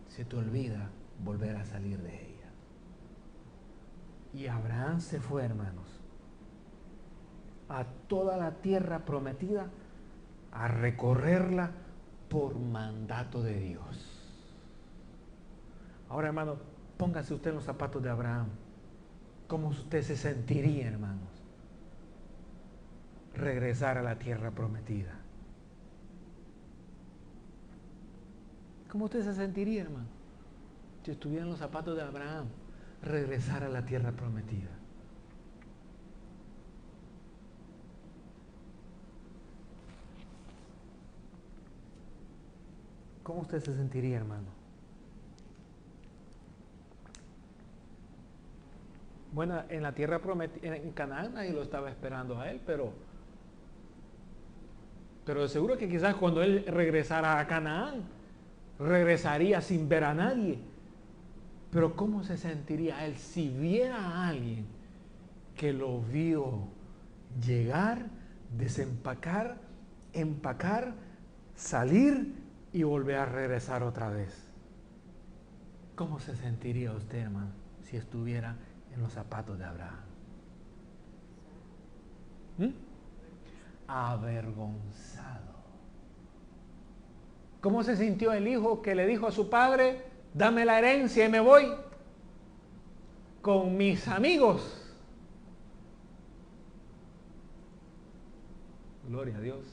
se te olvida volver a salir de ella. Y Abraham se fue, hermanos, a toda la tierra prometida, a recorrerla por mandato de Dios. Ahora, hermano, póngase usted en los zapatos de Abraham. ¿Cómo usted se sentiría, hermanos? Regresar a la tierra prometida. ¿Cómo usted se sentiría, hermano? Si estuviera en los zapatos de Abraham, regresar a la tierra prometida. ¿Cómo usted se sentiría, hermano? Bueno, en la tierra prometida, en Canaán, nadie lo estaba esperando a él, pero de seguro que quizás cuando él regresara a Canaán, regresaría sin ver a nadie. Pero ¿cómo se sentiría él si viera a alguien que lo vio llegar, desempacar, empacar, salir y volver a regresar otra vez? ¿Cómo se sentiría usted, hermano, si estuviera en los zapatos de Abraham? Avergonzado. ¿Cómo se sintió el hijo que le dijo a su padre, dame la herencia y me voy con mis amigos? Gloria a Dios.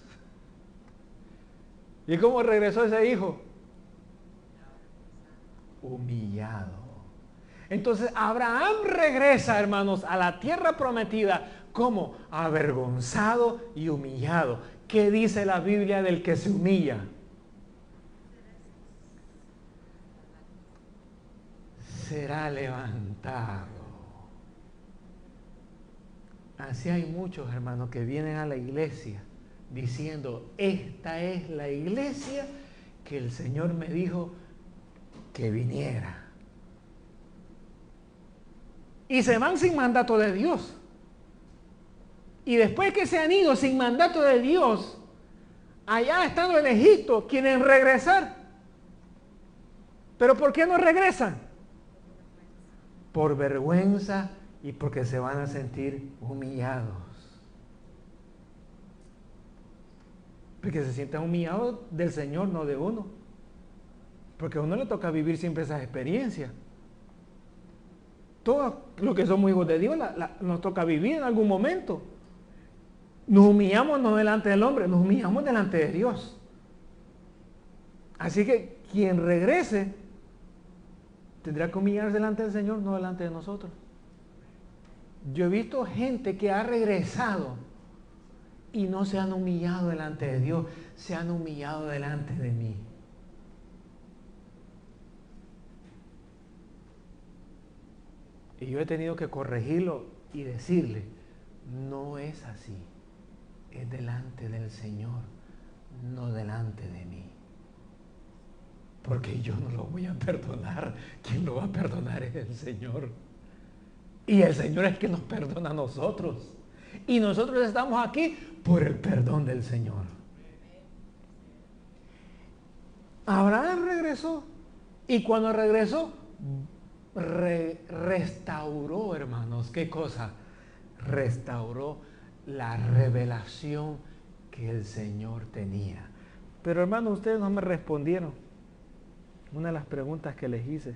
¿Y cómo regresó ese hijo? Humillado. Entonces Abraham regresa, hermanos, a la tierra prometida como avergonzado y humillado. ¿Qué dice la Biblia del que se humilla? Será levantado. Así hay muchos, hermanos, que vienen a la iglesia diciendo, esta es la iglesia que el Señor me dijo que viniera. Y se van sin mandato de Dios. Y después que se han ido sin mandato de Dios, allá estando en Egipto, quieren regresar. ¿Pero por qué no regresan? Por vergüenza y porque se van a sentir humillados. Porque se sientan humillados del Señor, no de uno. Porque a uno le toca vivir siempre esas experiencias. Todos los que somos hijos de Dios nos toca vivir en algún momento. Nos humillamos no delante del hombre, nos humillamos delante de Dios. Así que quien regrese tendrá que humillarse delante del Señor, no delante de nosotros. Yo he visto gente que ha regresado y no se han humillado delante de Dios, se han humillado delante de mí. Y yo he tenido que corregirlo y decirle, no es así, es delante del Señor, no delante de mí. Porque yo no lo voy a perdonar, quien lo va a perdonar es el Señor. Y el Señor es que nos perdona a nosotros. Y nosotros estamos aquí por el perdón del Señor. Abraham regresó. Y cuando regresó, restauró, hermanos. ¿Qué cosa? Restauró la revelación que el Señor tenía. Pero hermanos, ustedes no me respondieron una de las preguntas que les hice.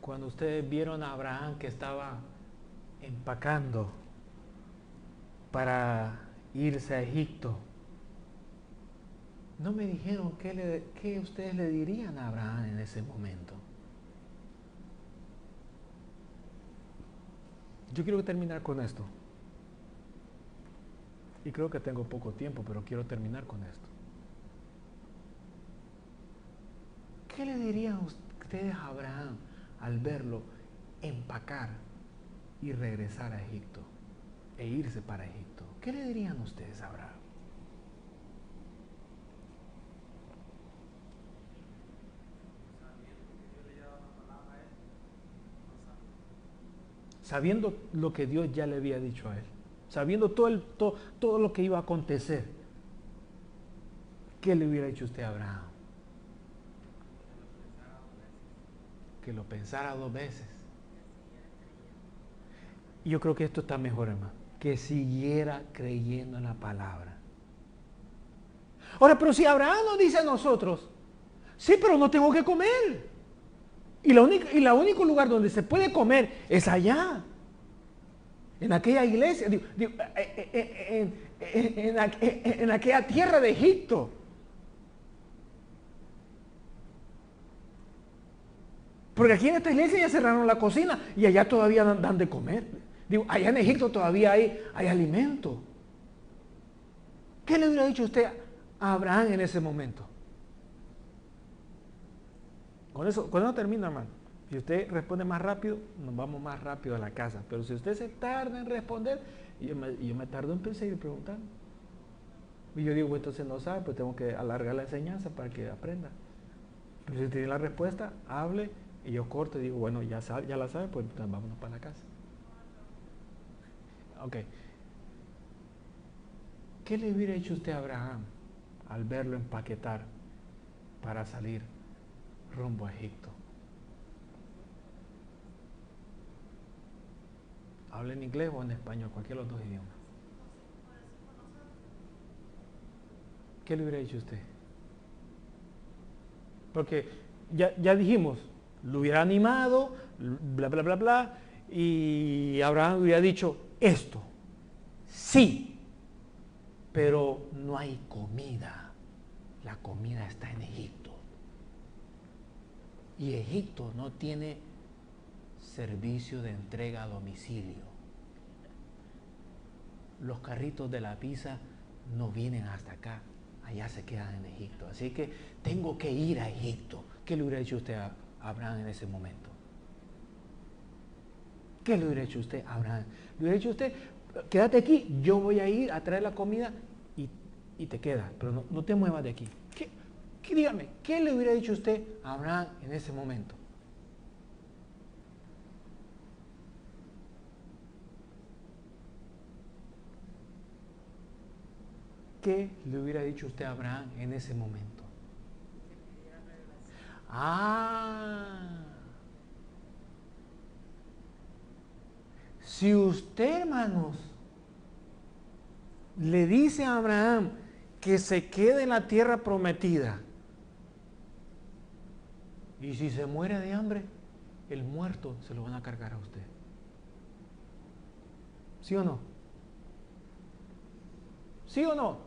Cuando ustedes vieron a Abraham que estaba empacando para irse a Egipto, no me dijeron qué ustedes le dirían a Abraham en ese momento. Yo quiero terminar con esto. Y creo que tengo poco tiempo, pero quiero terminar con esto. ¿Qué le dirían ustedes a Abraham al verlo empacar y regresar a Egipto e irse para Egipto? ¿Qué le dirían ustedes a Abraham? Sabiendo lo que Dios ya le había dicho a él, sabiendo todo lo que iba a acontecer, ¿qué le hubiera dicho usted a Abraham? Que lo pensara 2 veces. Y yo creo que esto está mejor, hermano, que siguiera creyendo en la palabra. Ahora, pero si Abraham nos dice a nosotros, sí, pero no tengo que comer. Y el único lugar donde se puede comer es allá, en aquella iglesia, en aquella tierra de Egipto. Porque aquí en esta iglesia ya cerraron la cocina y allá todavía dan de comer. Allá en Egipto todavía hay alimento. ¿Qué le hubiera dicho usted a Abraham en ese momento? Con eso termina, hermano. Si usted responde más rápido, nos vamos más rápido a la casa. Pero si usted se tarda en responder, yo me tardo en seguir preguntando. Y yo digo, entonces no sabe, pues tengo que alargar la enseñanza para que aprenda. Pero si tiene la respuesta, hable y yo corto y digo, bueno, ya la sabe, pues vámonos para la casa. Ok. ¿Qué le hubiera hecho usted a Abraham al verlo empaquetar para salir rumbo a Egipto? Habla en inglés o en español, cualquiera de los 2 idiomas. ¿Qué le hubiera dicho usted? Porque ya dijimos, lo hubiera animado, bla, bla, bla, bla, y Abraham hubiera dicho esto, sí, pero no hay comida. La comida está en Egipto. Y Egipto no tiene servicio de entrega a domicilio. Los carritos de la pizza no vienen hasta acá, allá se quedan en Egipto. Así que tengo que ir a Egipto. ¿Qué le hubiera dicho usted a Abraham en ese momento? ¿Qué le hubiera dicho usted a Abraham? Le hubiera dicho usted, quédate aquí, yo voy a ir a traer la comida y te quedas, pero no te muevas de aquí. Dígame, ¿qué le hubiera dicho usted a Abraham en ese momento? ¿Qué le hubiera dicho usted a Abraham en ese momento? Si usted, hermanos, le dice a Abraham que se quede en la tierra prometida, y si se muere de hambre, el muerto se lo van a cargar a usted. ¿Sí o no? ¿Sí o no?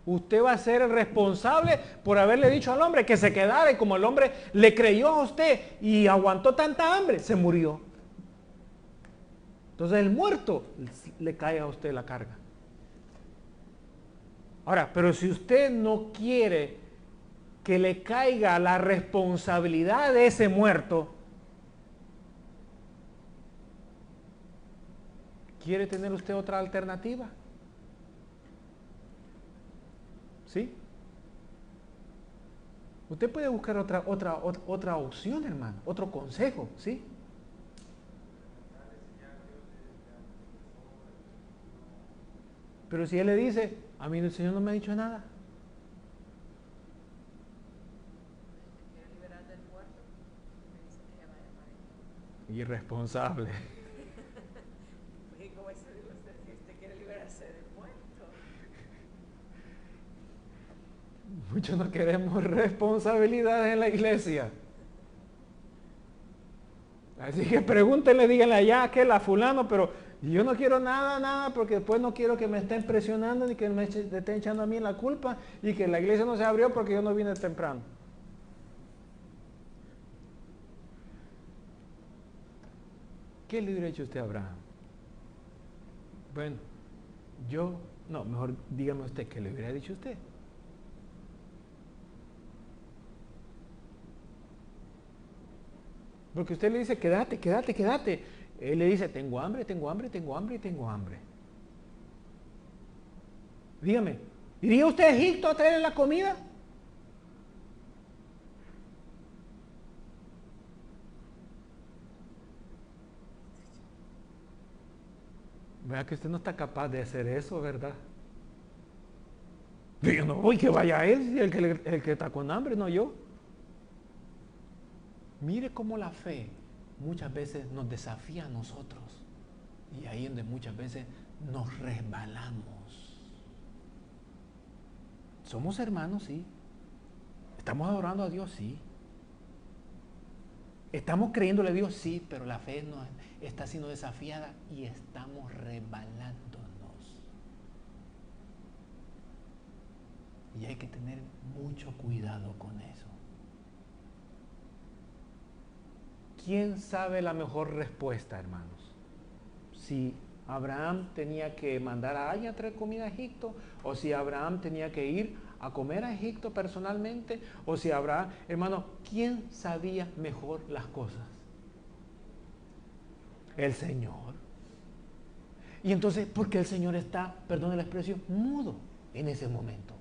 Usted va a ser el responsable por haberle dicho al hombre que se quedara, y como el hombre le creyó a usted y aguantó tanta hambre, se murió. Entonces el muerto le cae a usted la carga. Ahora, pero si usted no quiere que le caiga la responsabilidad de ese muerto, ¿quiere tener usted otra alternativa? ¿Sí? Usted puede buscar otra opción, hermano, otro consejo, ¿sí? Pero si él le dice, a mí el Señor no me ha dicho nada. Irresponsable. ¿Cómo es eso? Si usted quiere liberarse del muerto. Muchos no queremos responsabilidades en la iglesia. Así que pregúntenle, díganle allá a aquel, a fulano, pero yo no quiero nada, porque después no quiero que me estén presionando ni que me estén echando a mí la culpa y que la iglesia no se abrió porque yo no vine temprano. ¿Qué le hubiera hecho usted a Abraham? Bueno, mejor dígame usted, ¿qué le hubiera dicho usted? Porque usted le dice, quédate. Él le dice, tengo hambre. Dígame, ¿iría usted a Egipto a traerle la comida? Vea que usted no está capaz de hacer eso, ¿verdad? Yo no voy, que vaya él, el que está con hambre, no yo. Mire cómo la fe muchas veces nos desafía a nosotros. Y ahí es donde muchas veces nos resbalamos. Somos hermanos, sí. Estamos adorando a Dios, sí. Estamos creyéndole a Dios, sí, pero la fe nos está siendo desafiada y estamos resbalándonos. Y hay que tener mucho cuidado con eso. ¿Quién sabe la mejor respuesta, hermanos? Si Abraham tenía que mandar a alguien a traer comida a Egipto, o si Abraham tenía que ir a comer a Egipto personalmente, o si Abraham, hermano, ¿quién sabía mejor las cosas? El Señor. Y entonces, ¿por qué el Señor está, perdón la expresión, mudo en ese momento?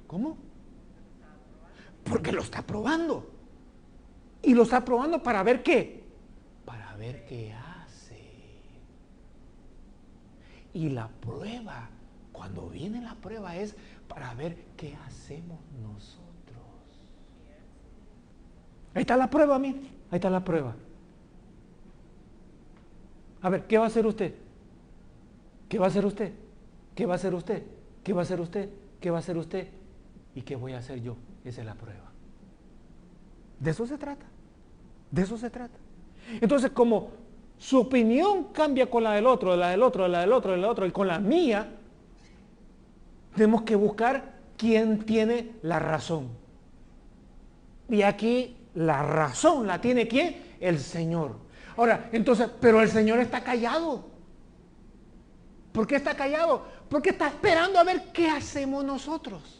¿Cómo? Porque lo está probando. Y lo está probando para ver qué. Para ver qué hace. Y la prueba, cuando viene la prueba, es para ver qué hacemos nosotros. Ahí está la prueba, mire. Ahí está la prueba. A ver, ¿qué va a hacer usted? ¿Qué va a hacer usted? ¿Qué va a hacer usted? ¿Qué va a hacer usted? ¿Qué va a hacer usted? ¿Y qué voy a hacer yo? Esa es la prueba. De eso se trata. De eso se trata. Entonces, como su opinión cambia con la del otro, y con la mía, tenemos que buscar quién tiene la razón. Y aquí la razón la tiene ¿quién? El Señor. Ahora, entonces, pero el Señor está callado. ¿Por qué está callado? Porque está esperando a ver qué hacemos nosotros.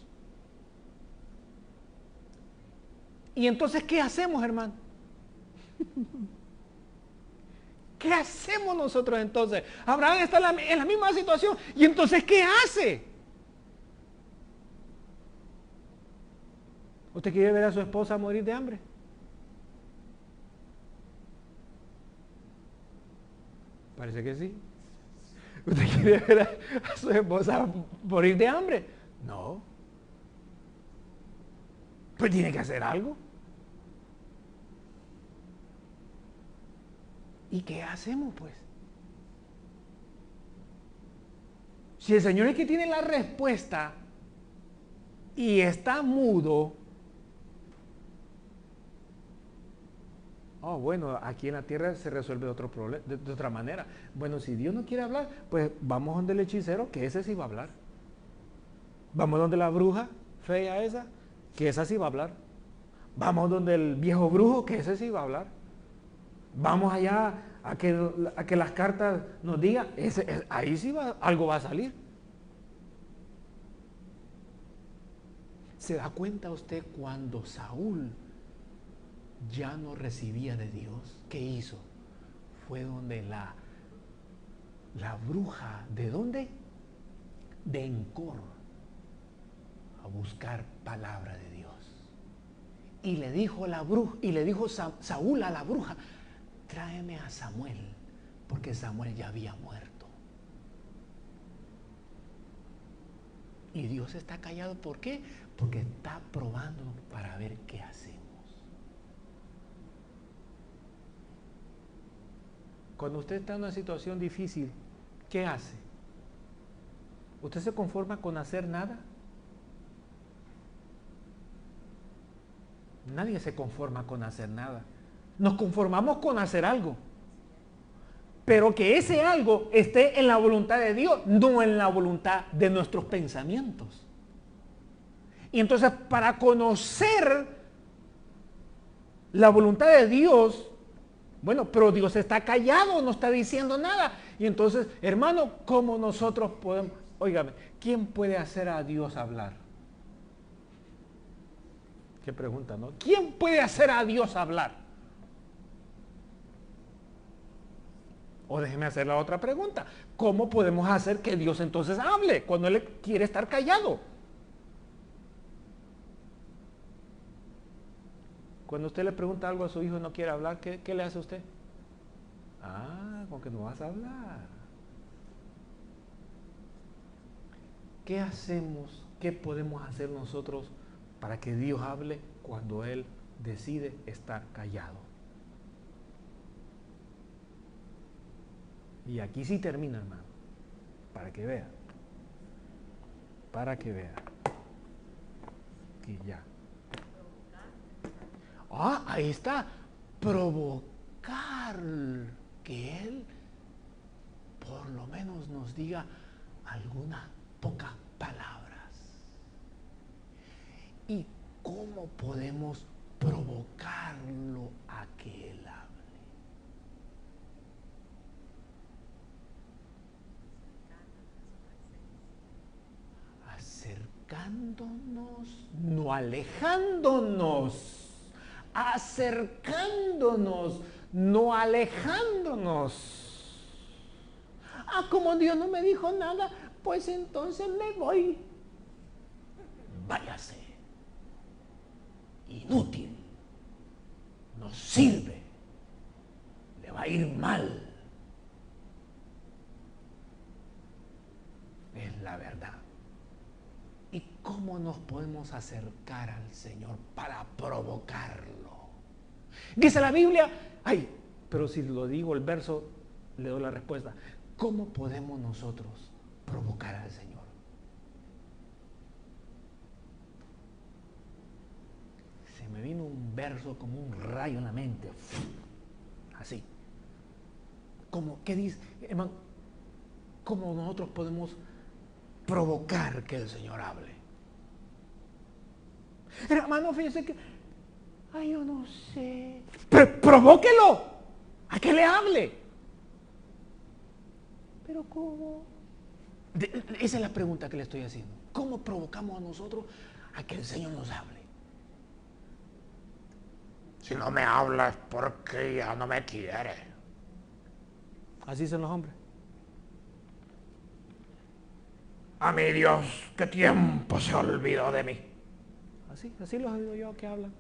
Y entonces, ¿qué hacemos, hermano? ¿Qué hacemos nosotros entonces? Abraham está en la misma situación. ¿Y entonces qué hace? ¿Usted quiere ver a su esposa morir de hambre? Parece que sí. ¿Usted quiere ver a su esposa morir de hambre? No. Pues tiene que hacer algo. ¿Y qué hacemos, pues? Si el Señor es que tiene la respuesta y está mudo, bueno, aquí en la tierra se resuelve de otra manera. Bueno, si Dios no quiere hablar, pues vamos donde el hechicero, que ese sí va a hablar. Vamos donde la bruja fea esa, que esa sí va a hablar. Vamos donde el viejo brujo, que ese sí va a hablar. Vamos allá a que las cartas nos digan, ahí sí algo va a salir. ¿Se da cuenta usted cuando Saúl ya no recibía de Dios? ¿Qué hizo? Fue donde la bruja, ¿de dónde? De Encor. a buscar palabra de Dios. Y le dijo Saúl a la bruja, tráeme a Samuel, porque Samuel ya había muerto. Y Dios está callado, ¿por qué? Porque está probando para ver qué hacemos. Cuando usted está en una situación difícil, ¿qué hace? ¿Usted se conforma con hacer nada? Nadie se conforma con hacer nada. Nos conformamos con hacer algo. Pero que ese algo esté en la voluntad de Dios, no en la voluntad de nuestros pensamientos. Y entonces, para conocer la voluntad de Dios, bueno, pero Dios está callado, no está diciendo nada. Y entonces, hermano, ¿cómo nosotros podemos? Óigame, ¿quién puede hacer a Dios hablar? Qué pregunta, ¿no? ¿Quién puede hacer a Dios hablar? O déjeme hacer la otra pregunta. ¿Cómo podemos hacer que Dios entonces hable cuando Él quiere estar callado? Cuando usted le pregunta algo a su hijo y no quiere hablar, ¿qué le hace usted? Con que no vas a hablar. ¿Qué hacemos? ¿Qué podemos hacer nosotros para que Dios hable cuando Él decide estar callado? Y aquí sí termina, hermano, para que vea. Para que vea. Que ya. Ahí está. Provocar que Él por lo menos nos diga algunas pocas palabras. ¿Y cómo podemos provocarlo a que Él hable? Acercándonos, no alejándonos. Acercándonos, no alejándonos. Como Dios no me dijo nada, pues entonces me voy. Váyase. Inútil. No sirve. Le va a ir mal. Es la verdad. ¿Y cómo nos podemos acercar al Señor para provocarlo? Dice la Biblia, pero si lo digo el verso, le doy la respuesta. ¿Cómo podemos nosotros provocar al Señor? Se me vino un verso como un rayo en la mente. Así. ¿Qué dice, hermano? ¿Cómo nosotros podemos provocar que el Señor hable? Hermano, fíjese que yo no sé. Provóquelo a que le hable. Pero ¿cómo? Esa es la pregunta que le estoy haciendo. ¿Cómo provocamos a nosotros a que el Señor nos hable? Si no me habla es porque ya no me quiere. Así son los hombres. A mi Dios, ¿qué tiempo se olvidó de mí? Así los oído yo que hablan.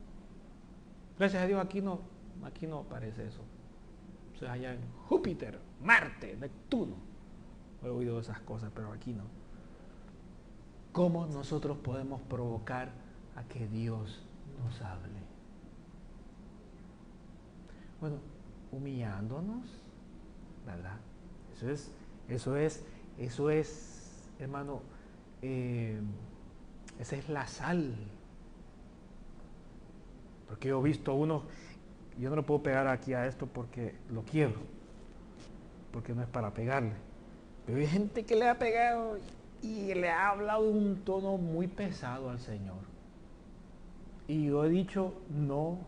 Gracias a Dios aquí no parece eso. O sea, allá en Júpiter, Marte, Neptuno, he oído esas cosas, pero aquí no. ¿Cómo nosotros podemos provocar a que Dios nos hable? Bueno, humillándonos, ¿verdad? Eso es, hermano, esa es la sal. Porque yo he visto uno, yo no le puedo pegar aquí a esto porque lo quiebro, porque no es para pegarle. Pero hay gente que le ha pegado y le ha hablado de un tono muy pesado al Señor. Y yo he dicho, no,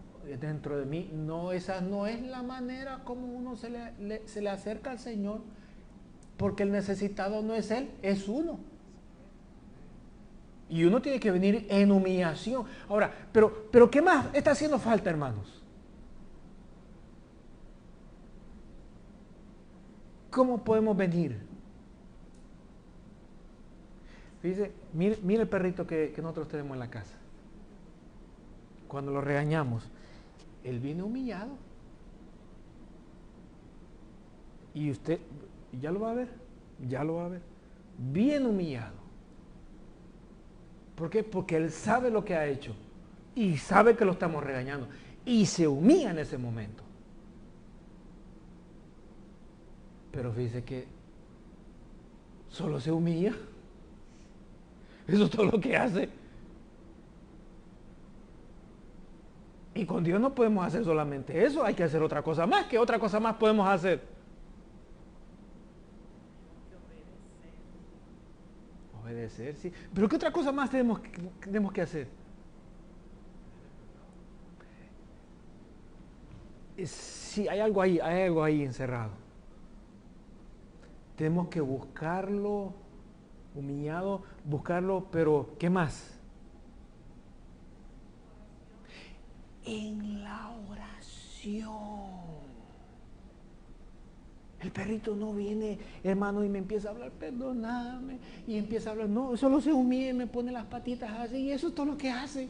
dentro de mí, no, esa no es la manera como uno se le acerca al Señor, porque el necesitado no es Él, es uno. Y uno tiene que venir en humillación. Ahora, pero ¿qué más está haciendo falta, hermanos? ¿Cómo podemos venir? Fíjese, mire el perrito que nosotros tenemos en la casa. Cuando lo regañamos, él viene humillado. Y usted ya lo va a ver, bien humillado. ¿Por qué? Porque él sabe lo que ha hecho y sabe que lo estamos regañando y se humilla en ese momento. Pero fíjese que solo se humilla. Eso es todo lo que hace. Y con Dios no podemos hacer solamente eso, hay que hacer otra cosa más. ¿Qué otra cosa más podemos hacer? Obedecer, sí. Pero ¿qué otra cosa más tenemos que hacer? Sí, hay algo ahí encerrado. Tenemos que buscarlo, humillado, buscarlo, pero ¿qué más? En la oración. El perrito no viene, hermano, y me empieza a hablar, perdóname, y empieza a hablar, no, solo se humilla y me pone las patitas así, y eso es todo lo que hace.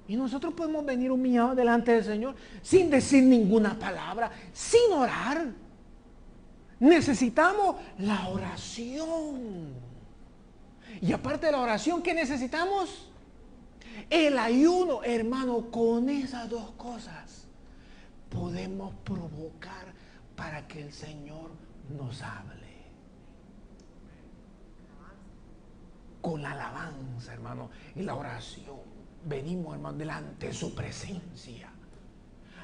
Y nosotros podemos venir humillados delante del Señor sin decir ninguna palabra, sin orar. Necesitamos la oración. Y aparte de la oración, ¿qué necesitamos? El ayuno, hermano. Con esas dos cosas podemos provocar para que el Señor nos hable. Con la alabanza, hermano, y la oración. Venimos, hermano, delante de su presencia.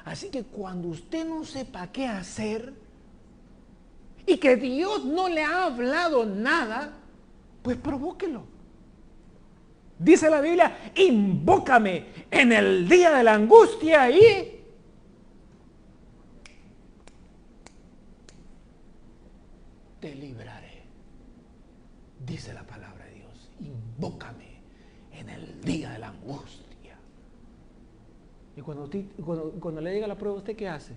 Así que cuando usted no sepa qué hacer y que Dios no le ha hablado nada, pues provóquelo. Dice la Biblia, invócame en el día de la angustia y te libraré. Dice la palabra de Dios, invócame en el día de la angustia. Y cuando le llega la prueba, ¿usted qué hace?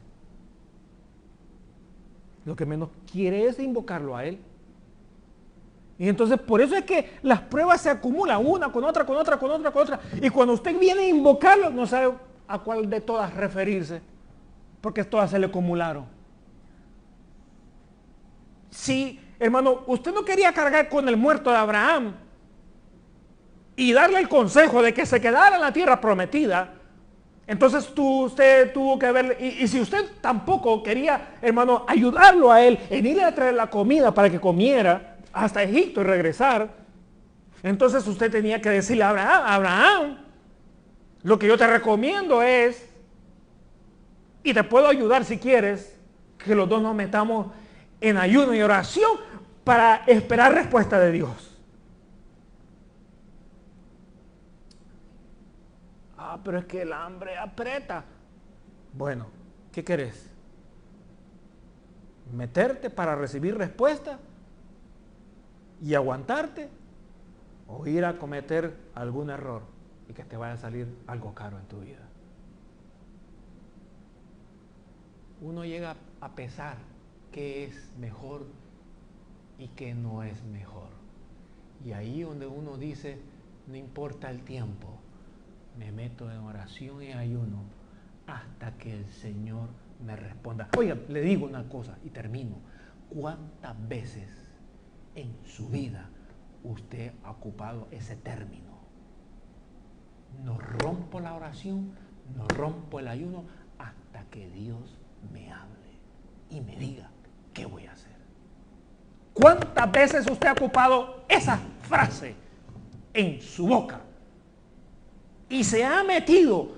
Lo que menos quiere es invocarlo a Él. Y entonces por eso es que las pruebas se acumulan una con otra. Y cuando usted viene a invocarlo, no sabe a cuál de todas referirse, porque todas se le acumularon. Si, hermano, usted no quería cargar con el muerto de Abraham y darle el consejo de que se quedara en la tierra prometida, entonces usted tuvo que ver, y si usted tampoco quería, hermano, ayudarlo a él en irle a traer la comida para que comiera hasta Egipto y regresar, entonces usted tenía que decirle a Abraham, lo que yo te recomiendo es, y te puedo ayudar si quieres, que los dos nos metamos en ayuno y oración para esperar respuesta de Dios. Pero es que el hambre aprieta. Bueno, ¿qué querés? ¿Meterte para recibir respuesta y aguantarte? ¿O ir a cometer algún error y que te vaya a salir algo caro en tu vida? Uno llega a pesar qué es mejor y qué no es mejor. Y ahí donde uno dice, no importa el tiempo, me meto en oración y ayuno hasta que el Señor me responda. Oiga, le digo una cosa y termino. ¿Cuántas veces en su vida usted ha ocupado ese término? No rompo la oración, no rompo el ayuno hasta que Dios me hable y me diga qué voy a hacer. ¿Cuántas veces usted ha ocupado esa frase en su boca? Y se ha metido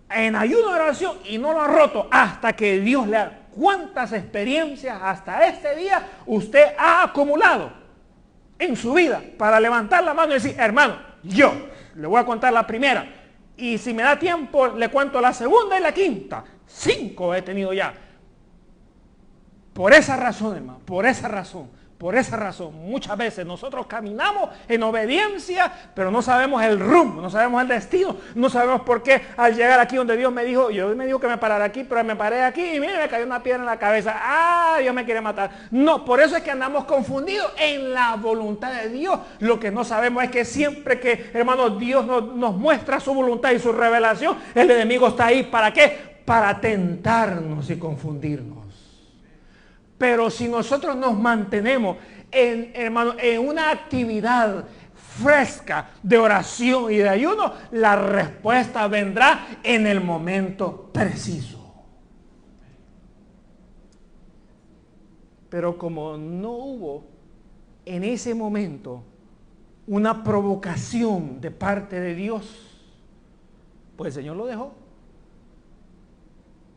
en ayuno de oración y no lo ha roto hasta que Dios le ha... ¿Cuántas experiencias hasta este día usted ha acumulado en su vida para levantar la mano y decir, hermano, yo le voy a contar la primera y si me da tiempo le cuento la segunda y la quinta? 5 he tenido ya. Por esa razón, hermano, por esa razón, Por esa razón, muchas veces nosotros caminamos en obediencia, pero no sabemos el rumbo, no sabemos el destino, no sabemos por qué al llegar aquí donde Dios me dijo que me parara aquí, pero me paré aquí y mire, me cayó una piedra en la cabeza. ¡Ah, Dios me quiere matar! No, por eso es que andamos confundidos en la voluntad de Dios. Lo que no sabemos es que siempre que, hermanos, Dios nos muestra su voluntad y su revelación, el enemigo está ahí. ¿Para qué? Para tentarnos y confundirnos. Pero si nosotros nos mantenemos en una actividad fresca de oración y de ayuno, la respuesta vendrá en el momento preciso. Pero como no hubo en ese momento una provocación de parte de Dios, pues el Señor lo dejó.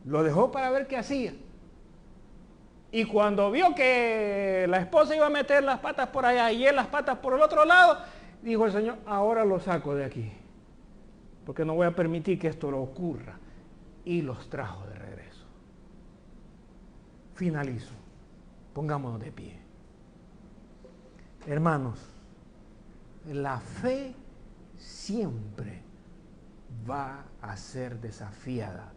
Lo dejó para ver qué hacía. Y cuando vio que la esposa iba a meter las patas por allá y él las patas por el otro lado, dijo el Señor, ahora lo saco de aquí, porque no voy a permitir que esto lo ocurra. Y los trajo de regreso. Finalizo. Pongámonos de pie. Hermanos, la fe siempre va a ser desafiada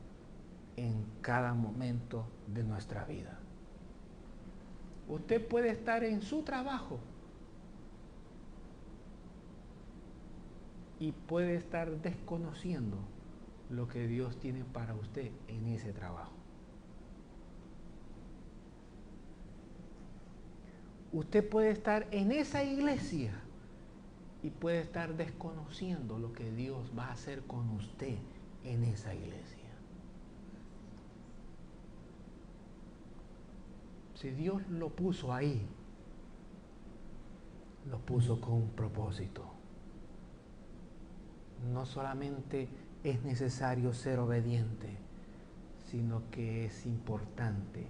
en cada momento de nuestra vida. Usted puede estar en su trabajo y puede estar desconociendo lo que Dios tiene para usted en ese trabajo. Usted puede estar en esa iglesia y puede estar desconociendo lo que Dios va a hacer con usted en esa iglesia. Si Dios lo puso ahí, lo puso con un propósito. No solamente es necesario ser obediente, sino que es importante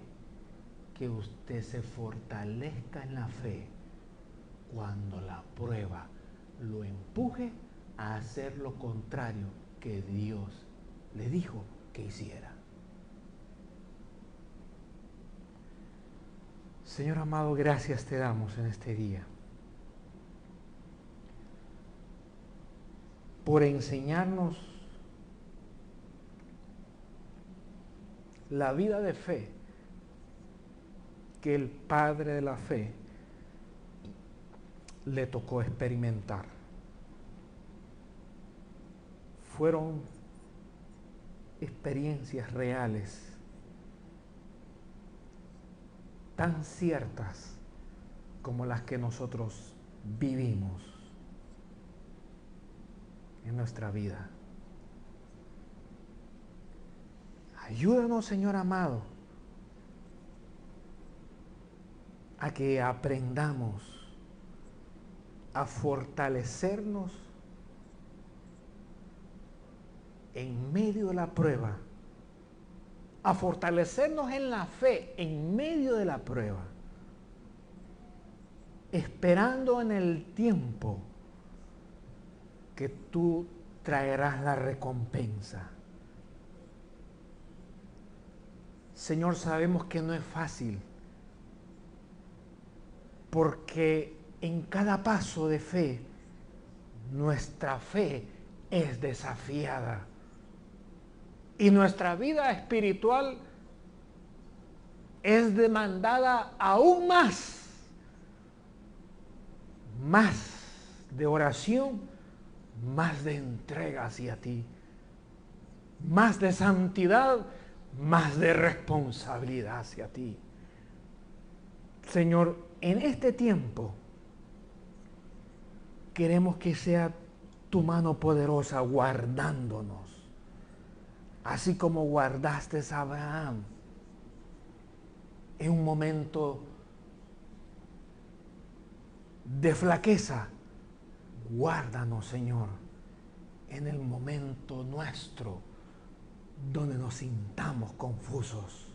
que usted se fortalezca en la fe cuando la prueba lo empuje a hacer lo contrario que Dios le dijo que hiciera. Señor amado, gracias te damos en este día por enseñarnos la vida de fe que el Padre de la fe le tocó experimentar. Fueron experiencias reales, tan ciertas como las que nosotros vivimos en nuestra vida. Ayúdanos, Señor amado, a que aprendamos a fortalecernos en medio de la prueba, a fortalecernos en la fe en medio de la prueba, esperando en el tiempo que tú traerás la recompensa. Señor, sabemos que no es fácil, porque en cada paso de fe, nuestra fe es desafiada. Y nuestra vida espiritual es demandada aún más de oración, más de entrega hacia ti, más de santidad, más de responsabilidad hacia ti. Señor, en este tiempo queremos que sea tu mano poderosa guardándonos, así como guardaste a Abraham en un momento de flaqueza. Guárdanos, Señor, en el momento nuestro donde nos sintamos confusos.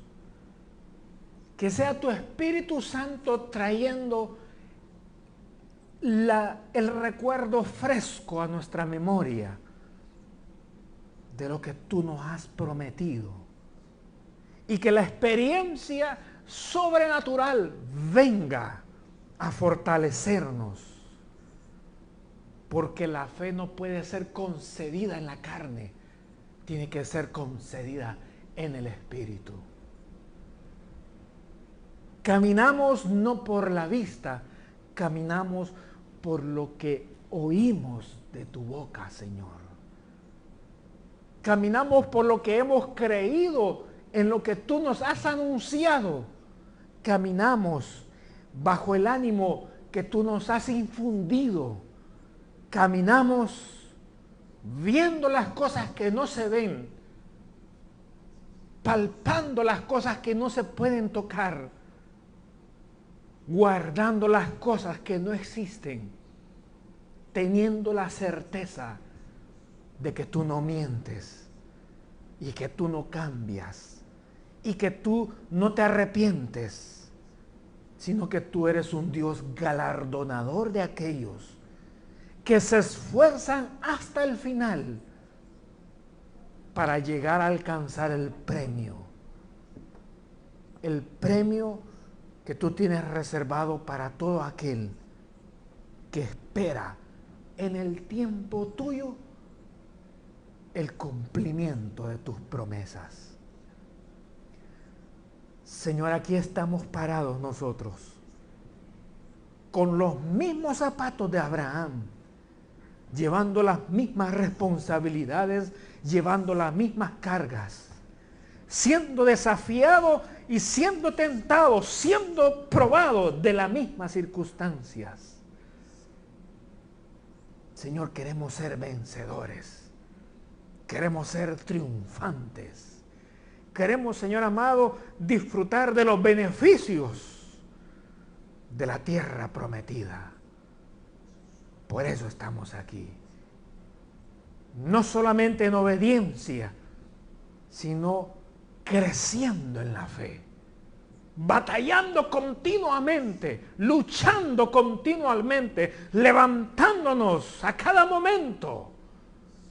Que sea tu Espíritu Santo trayendo el recuerdo fresco a nuestra memoria de lo que tú nos has prometido. Y que la experiencia sobrenatural venga a fortalecernos, porque la fe no puede ser concedida en la carne, tiene que ser concedida en el Espíritu. Caminamos no por la vista, caminamos por lo que oímos de tu boca, Señor. Caminamos por lo que hemos creído en lo que tú nos has anunciado. Caminamos bajo el ánimo que tú nos has infundido. Caminamos viendo las cosas que no se ven, palpando las cosas que no se pueden tocar, guardando las cosas que no existen, teniendo la certeza de que tú no mientes y que tú no cambias y que tú no te arrepientes, sino que tú eres un Dios galardonador de aquellos que se esfuerzan hasta el final para llegar a alcanzar el premio que tú tienes reservado para todo aquel que espera en el tiempo tuyo el cumplimiento de tus promesas. Señor, aquí estamos parados nosotros, con los mismos zapatos de Abraham, llevando las mismas responsabilidades, llevando las mismas cargas, siendo desafiado y siendo tentado, siendo probado de las mismas circunstancias. Señor, queremos ser vencedores, queremos ser triunfantes, queremos, Señor amado, disfrutar de los beneficios de la tierra prometida. Por eso estamos aquí. No solamente en obediencia, sino creciendo en la fe, batallando continuamente, luchando continuamente, levantándonos a cada momento,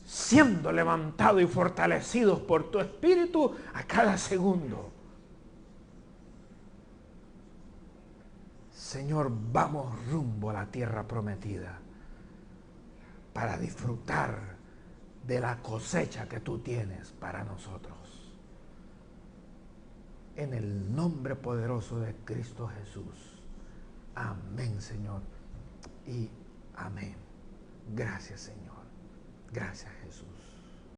siendo levantados y fortalecidos por tu Espíritu a cada segundo. Señor, vamos rumbo a la tierra prometida para disfrutar de la cosecha que tú tienes para nosotros. En el nombre poderoso de Cristo Jesús. Amén, Señor. Y amén. Gracias, Señor. Gracias, Jesús.